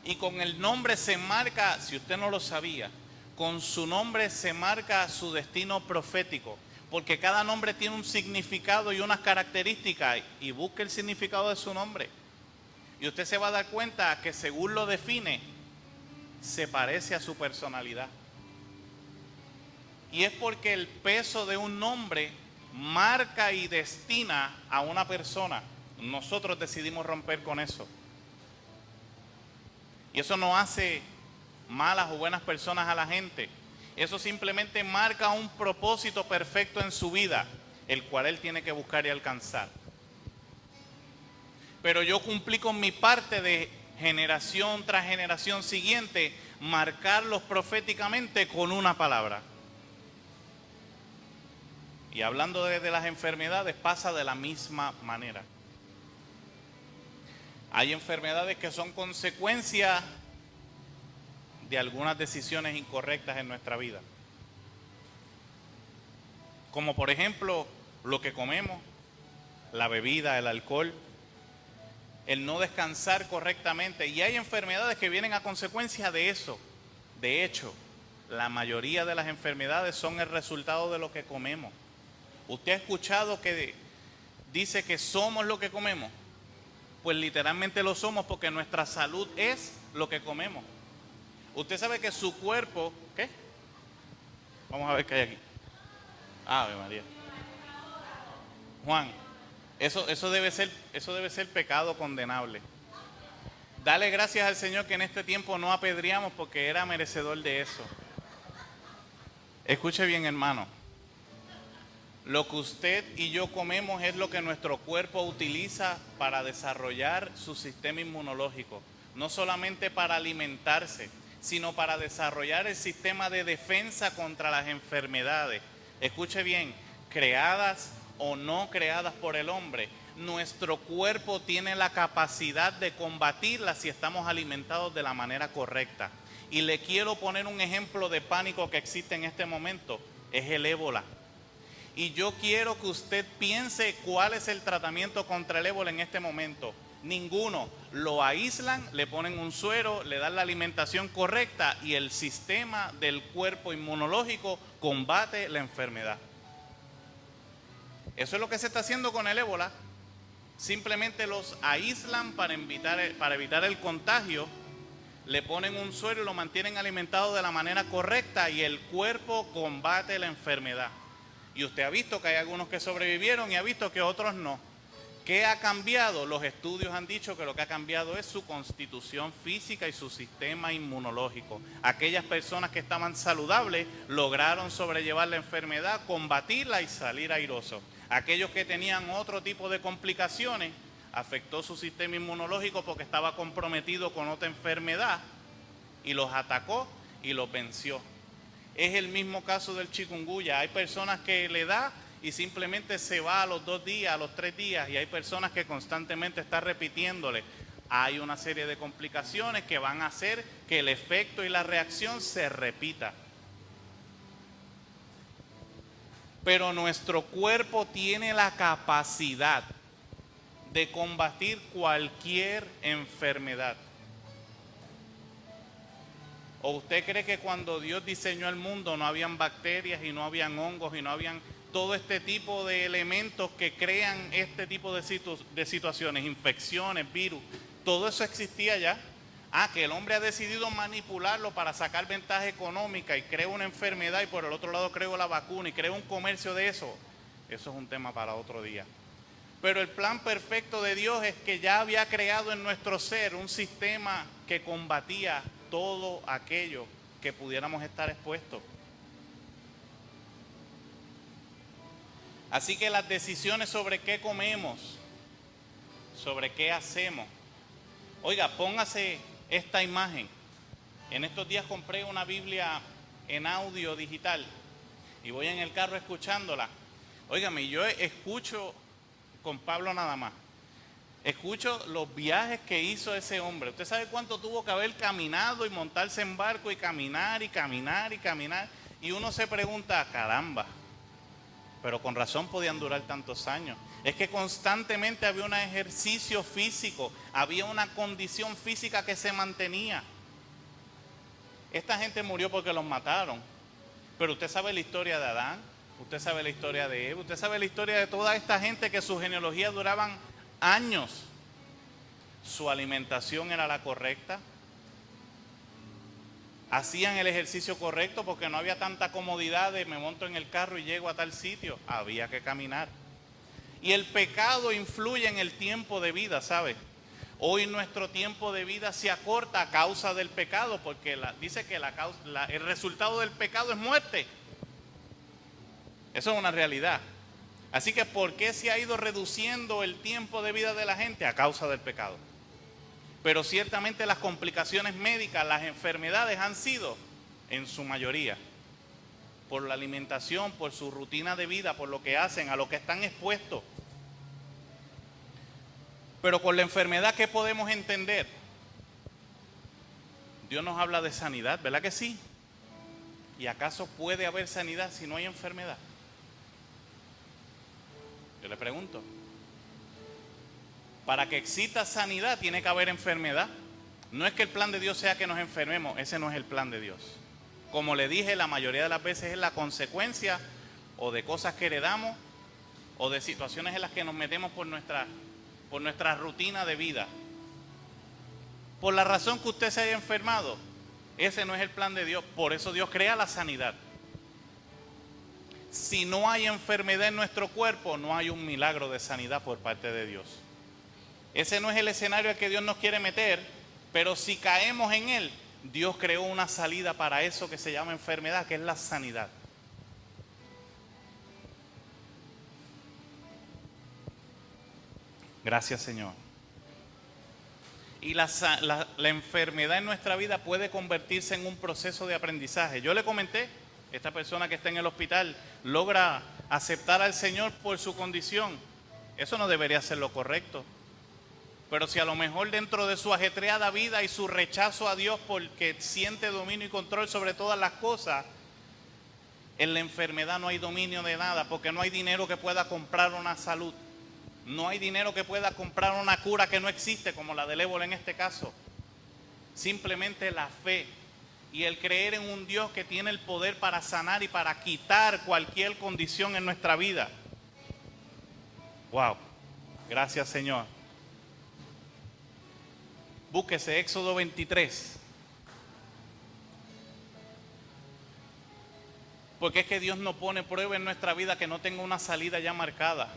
S1: Y con el nombre se marca, si usted no lo sabía, con su nombre se marca su destino profético. Porque cada nombre tiene un significado y unas características. Y busque el significado de su nombre. Y usted se va a dar cuenta que según lo define, se parece a su personalidad. Y es porque el peso de un nombre marca y destina a una persona. Nosotros decidimos romper con eso. Y eso no hace malas o buenas personas a la gente. Eso simplemente marca un propósito perfecto en su vida, el cual él tiene que buscar y alcanzar. Pero yo cumplí con mi parte de generación tras generación siguiente, marcarlos proféticamente con una palabra. Y hablando de las enfermedades, pasa de la misma manera. Hay enfermedades que son consecuencia de algunas decisiones incorrectas en nuestra vida. Como por ejemplo, lo que comemos, la bebida, el alcohol, el no descansar correctamente. Y hay enfermedades que vienen a consecuencia de eso. De hecho, la mayoría de las enfermedades son el resultado de lo que comemos. ¿Usted ha escuchado que dice que somos lo que comemos? Pues literalmente lo somos porque nuestra salud es lo que comemos. Usted sabe que su cuerpo, ¿qué? Vamos a ver qué hay aquí. Ave María. Juan, eso debe ser pecado condenable. Dale gracias al Señor que en este tiempo no apedreamos porque era merecedor de eso. Escuche bien, hermano. Lo que usted y yo comemos es lo que nuestro cuerpo utiliza para desarrollar su sistema inmunológico. No solamente para alimentarse, sino para desarrollar el sistema de defensa contra las enfermedades. Escuche bien, creadas o no creadas por el hombre, nuestro cuerpo tiene la capacidad de combatirlas si estamos alimentados de la manera correcta. Y le quiero poner un ejemplo de pánico que existe en este momento, es el ébola. Y yo quiero que usted piense cuál es el tratamiento contra el ébola en este momento. Ninguno. Lo aíslan, le ponen un suero, le dan la alimentación correcta y el sistema del cuerpo inmunológico combate la enfermedad. Eso es lo que se está haciendo con el ébola. Simplemente los aíslan para evitar el contagio, le ponen un suero y lo mantienen alimentado de la manera correcta y el cuerpo combate la enfermedad. Y usted ha visto que hay algunos que sobrevivieron y ha visto que otros no. ¿Qué ha cambiado? Los estudios han dicho que lo que ha cambiado es su constitución física y su sistema inmunológico. Aquellas personas que estaban saludables lograron sobrellevar la enfermedad, combatirla y salir airosos. Aquellos que tenían otro tipo de complicaciones, afectó su sistema inmunológico porque estaba comprometido con otra enfermedad y los atacó y los venció. Es el mismo caso del chikungunya. Hay personas que le da y simplemente se va a los 2 días, a los 3 días, y hay personas que constantemente están repitiéndole. Hay una serie de complicaciones que van a hacer que el efecto y la reacción se repita. pero nuestro cuerpo tiene la capacidad de combatir cualquier enfermedad. ¿O usted cree que cuando Dios diseñó el mundo no habían bacterias y no habían hongos y no habían todo este tipo de elementos que crean este tipo de situaciones, infecciones, virus? Todo eso existía ya. Que el hombre ha decidido manipularlo para sacar ventaja económica y crea una enfermedad y por el otro lado creó la vacuna y creó un comercio de eso. Eso es un tema para otro día. Pero el plan perfecto de Dios es que ya había creado en nuestro ser un sistema que combatía todo aquello que pudiéramos estar expuestos. Así que las decisiones sobre qué comemos, sobre qué hacemos. Oiga, póngase esta imagen. En estos días compré una Biblia en audio digital y voy en el carro escuchándola. Óigame, yo escucho con Pablo nada más. Escucho los viajes que hizo ese hombre. ¿Usted sabe cuánto tuvo que haber caminado y montarse en barco y caminar y caminar y caminar? Y uno se pregunta, caramba, pero con razón podían durar tantos años. Es que constantemente había un ejercicio físico, había una condición física que se mantenía. Esta gente murió porque los mataron. Pero usted sabe la historia de Adán, usted sabe la historia de Eva, usted sabe la historia de toda esta gente que sus genealogías duraban años. Su alimentación era la correcta. Hacían el ejercicio correcto porque no había tanta comodidad de me monto en el carro y llego a tal sitio. Había que caminar. Y el pecado influye en el tiempo de vida, ¿sabe? Hoy nuestro tiempo de vida se acorta a causa del pecado porque dice que el resultado del pecado es muerte. Eso es una realidad. Así que ¿por qué se ha ido reduciendo el tiempo de vida de la gente? A causa del pecado. Pero ciertamente las complicaciones médicas, las enfermedades han sido, en su mayoría, por la alimentación, por su rutina de vida, por lo que hacen, a lo que están expuestos. Pero con la enfermedad, ¿qué podemos entender? Dios nos habla de sanidad, ¿verdad que sí? ¿Y acaso puede haber sanidad si no hay enfermedad? Yo le pregunto. Para que exista sanidad tiene que haber enfermedad. No es que el plan de Dios sea que nos enfermemos, ese no es el plan de Dios. Como le dije, la mayoría de las veces es la consecuencia o de cosas que heredamos o de situaciones en las que nos metemos por nuestra rutina de vida. Por la razón que usted se haya enfermado, ese no es el plan de Dios. Por eso Dios crea la sanidad. Si no hay enfermedad en nuestro cuerpo, no hay un milagro de sanidad por parte de Dios. Ese no es el escenario al que Dios nos quiere meter, pero si caemos en él, Dios creó una salida para eso que se llama enfermedad, que es la sanidad. Gracias, Señor. Y la enfermedad en nuestra vida puede convertirse en un proceso de aprendizaje. Yo le comenté, esta persona que está en el hospital logra aceptar al Señor por su condición. Eso no debería ser lo correcto. Pero si a lo mejor dentro de su ajetreada vida y su rechazo a Dios porque siente dominio y control sobre todas las cosas, en la enfermedad no hay dominio de nada, porque no hay dinero que pueda comprar una salud. No hay dinero que pueda comprar una cura que no existe, como la del ébola en este caso. Simplemente la fe y el creer en un Dios que tiene el poder para sanar y para quitar cualquier condición en nuestra vida. Wow, gracias, Señor. Búsquese Éxodo 23. Porque es que Dios no pone prueba en nuestra vida que no tenga una salida ya marcada.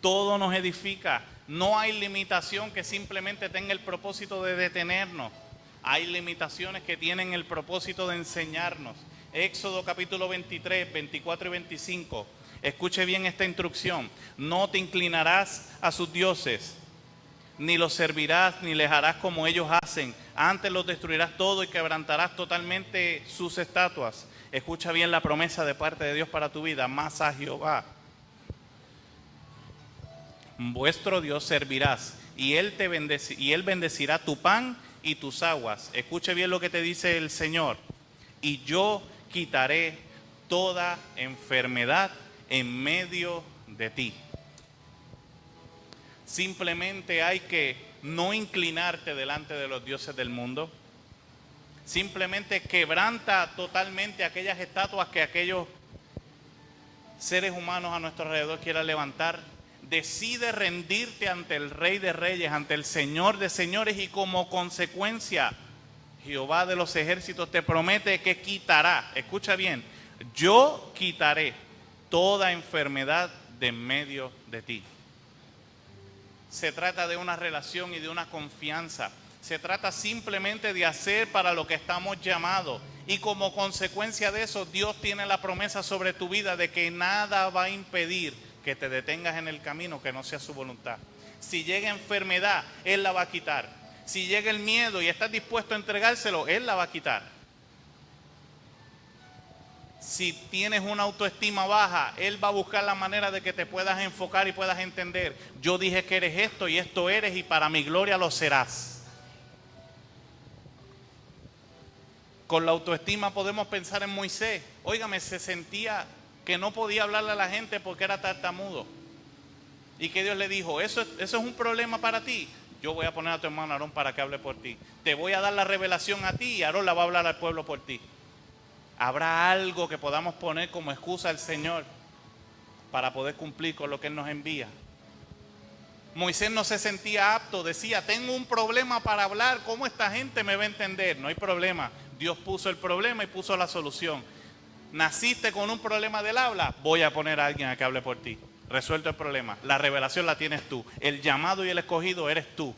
S1: Todo nos edifica. No hay limitación que simplemente tenga el propósito de detenernos. Hay limitaciones que tienen el propósito de enseñarnos. Éxodo capítulo 23, 24 y 25. Escuche bien esta instrucción. No te inclinarás a sus dioses, ni los servirás, ni les harás como ellos hacen. Antes los destruirás todo y quebrantarás totalmente sus estatuas. Escucha bien la promesa de parte de Dios para tu vida. Mas a Jehová, vuestro Dios, servirás, y Él bendecirá tu pan y tus aguas. Escuche bien lo que te dice el Señor. Y yo quitaré toda enfermedad en medio de ti. Simplemente hay que no inclinarte delante de los dioses del mundo. Simplemente quebranta totalmente aquellas estatuas que aquellos seres humanos a nuestro alrededor quieran levantar. Decide rendirte ante el Rey de Reyes, ante el Señor de Señores, y como consecuencia, Jehová de los ejércitos te promete que quitará, escucha bien, yo quitaré toda enfermedad de en medio de ti. Se trata de una relación y de una confianza. Se trata simplemente de hacer para lo que estamos llamados. Y como consecuencia de eso, Dios tiene la promesa sobre tu vida de que nada va a impedir que te detengas en el camino que no sea su voluntad. Si llega enfermedad, Él la va a quitar. Si llega el miedo y estás dispuesto a entregárselo, Él la va a quitar. Si tienes una autoestima baja, Él va a buscar la manera de que te puedas enfocar y puedas entender. Yo dije que eres esto y esto eres, y para mi gloria lo serás. Con la autoestima podemos pensar en Moisés. Óigame, se sentía que no podía hablarle a la gente porque era tartamudo. Y que Dios le dijo, eso es un problema para ti. Yo voy a poner a tu hermano Aarón para que hable por ti. Te voy a dar la revelación a ti y Aarón la va a hablar al pueblo por ti. ¿Habrá algo que podamos poner como excusa al Señor para poder cumplir con lo que Él nos envía? Moisés no se sentía apto, decía, tengo un problema para hablar, ¿cómo esta gente me va a entender? No hay problema, Dios puso el problema y puso la solución. Naciste con un problema del habla, voy a poner a alguien a que hable por ti. Resuelto el problema, la revelación la tienes tú, el llamado y el escogido eres tú.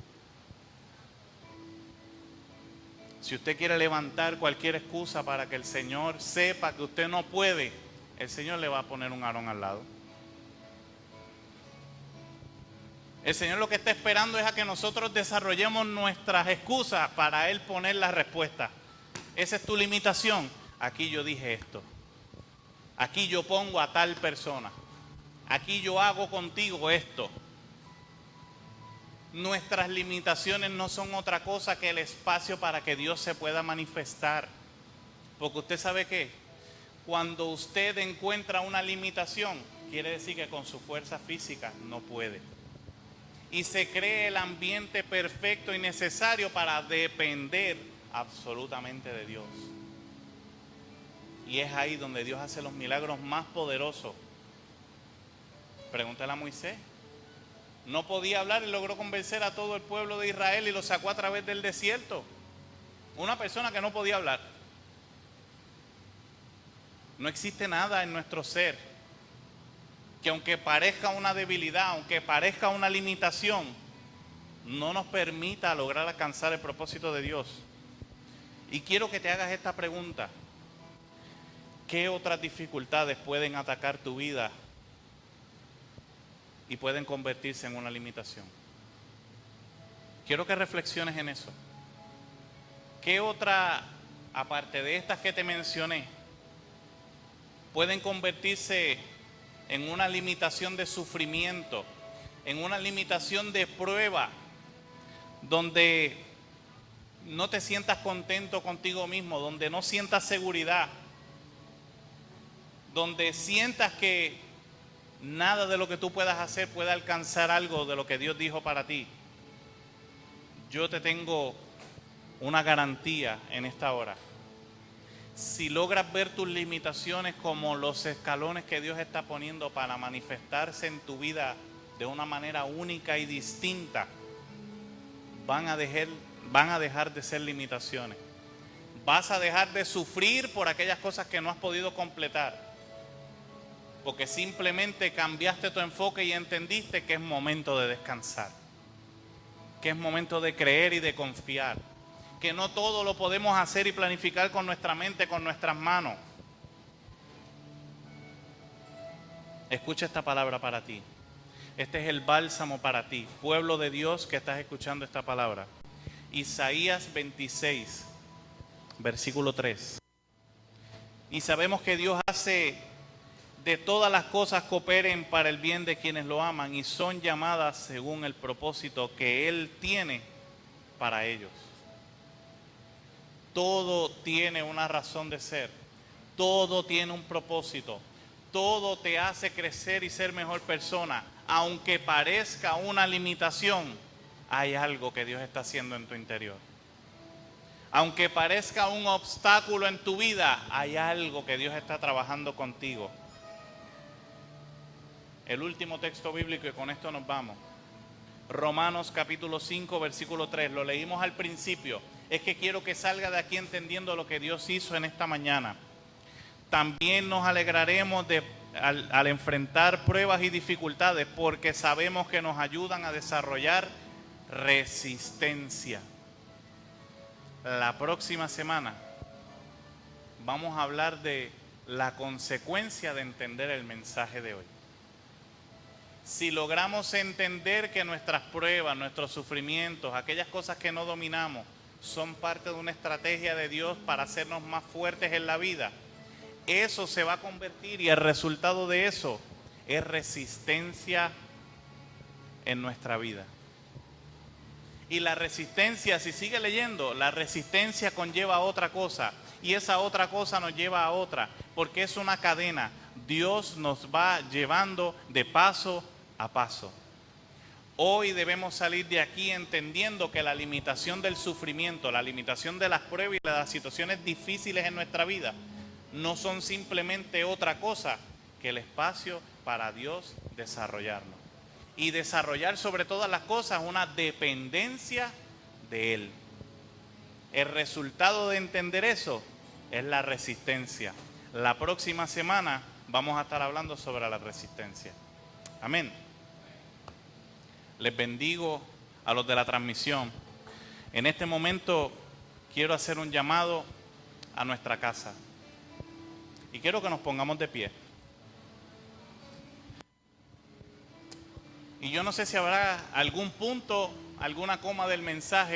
S1: Si usted quiere levantar cualquier excusa para que el Señor sepa que usted no puede, el Señor le va a poner un Aarón al lado. El Señor lo que está esperando es a que nosotros desarrollemos nuestras excusas para Él poner la respuesta. Esa es tu limitación. Aquí yo dije esto. Aquí yo pongo a tal persona. Aquí yo hago contigo esto. Nuestras limitaciones no son otra cosa que el espacio para que Dios se pueda manifestar. Porque usted sabe que cuando usted encuentra una limitación, quiere decir que con su fuerza física no puede. Y se cree el ambiente perfecto y necesario para depender absolutamente de Dios. Y es ahí donde Dios hace los milagros más poderosos. Pregúntale a Moisés. No podía hablar y logró convencer a todo el pueblo de Israel y lo sacó a través del desierto. Una persona que no podía hablar. No existe nada en nuestro ser que, aunque parezca una debilidad, aunque parezca una limitación, no nos permita lograr alcanzar el propósito de Dios. Y quiero que te hagas esta pregunta. ¿Qué otras dificultades pueden atacar tu vida y pueden convertirse en una limitación? Quiero que reflexiones en eso. ¿Qué otra, aparte de estas que te mencioné, pueden convertirse en una limitación de sufrimiento, en una limitación de prueba, donde no te sientas contento contigo mismo, donde no sientas seguridad, donde sientas que nada de lo que tú puedas hacer puede alcanzar algo de lo que Dios dijo para ti? Yo te tengo una garantía en esta hora. Si logras ver tus limitaciones como los escalones que Dios está poniendo para manifestarse en tu vida de una manera única y distinta, van a dejar de ser limitaciones. Vas a dejar de sufrir por aquellas cosas que no has podido completar, porque simplemente cambiaste tu enfoque y entendiste que es momento de descansar, que es momento de creer y de confiar, que no todo lo podemos hacer y planificar con nuestra mente, con nuestras manos. Escucha esta palabra para ti. Este es el bálsamo para ti, pueblo de Dios que estás escuchando esta palabra. Isaías 26, versículo 3. Y sabemos que Dios hace de todas las cosas cooperen para el bien de quienes lo aman y son llamadas según el propósito que Él tiene para ellos. Todo tiene una razón de ser, todo tiene un propósito, todo te hace crecer y ser mejor persona. Aunque parezca una limitación, hay algo que Dios está haciendo en tu interior. Aunque parezca un obstáculo en tu vida, hay algo que Dios está trabajando contigo. El último texto bíblico, y con esto nos vamos. Romanos capítulo 5, versículo 3. Lo leímos al principio. Es que quiero que salga de aquí entendiendo lo que Dios hizo en esta mañana. También nos alegraremos al enfrentar pruebas y dificultades, porque sabemos que nos ayudan a desarrollar resistencia. La próxima semana vamos a hablar de la consecuencia de entender el mensaje de hoy. Si logramos entender que nuestras pruebas, nuestros sufrimientos, aquellas cosas que no dominamos, son parte de una estrategia de Dios para hacernos más fuertes en la vida, eso se va a convertir, y el resultado de eso es resistencia en nuestra vida. Y la resistencia, si sigue leyendo, la resistencia conlleva a otra cosa, y esa otra cosa nos lleva a otra, porque es una cadena. Dios nos va llevando de paso a paso. Hoy debemos salir de aquí entendiendo que la limitación del sufrimiento, la limitación de las pruebas y de las situaciones difíciles en nuestra vida no son simplemente otra cosa que el espacio para Dios desarrollarnos. Y desarrollar sobre todas las cosas una dependencia de Él. El resultado de entender eso es la resistencia. La próxima semana vamos a estar hablando sobre la resistencia. Amén. Les bendigo a los de la transmisión. En este momento quiero hacer un llamado a nuestra casa. Y quiero que nos pongamos de pie. Y yo no sé si habrá algún punto, alguna coma del mensaje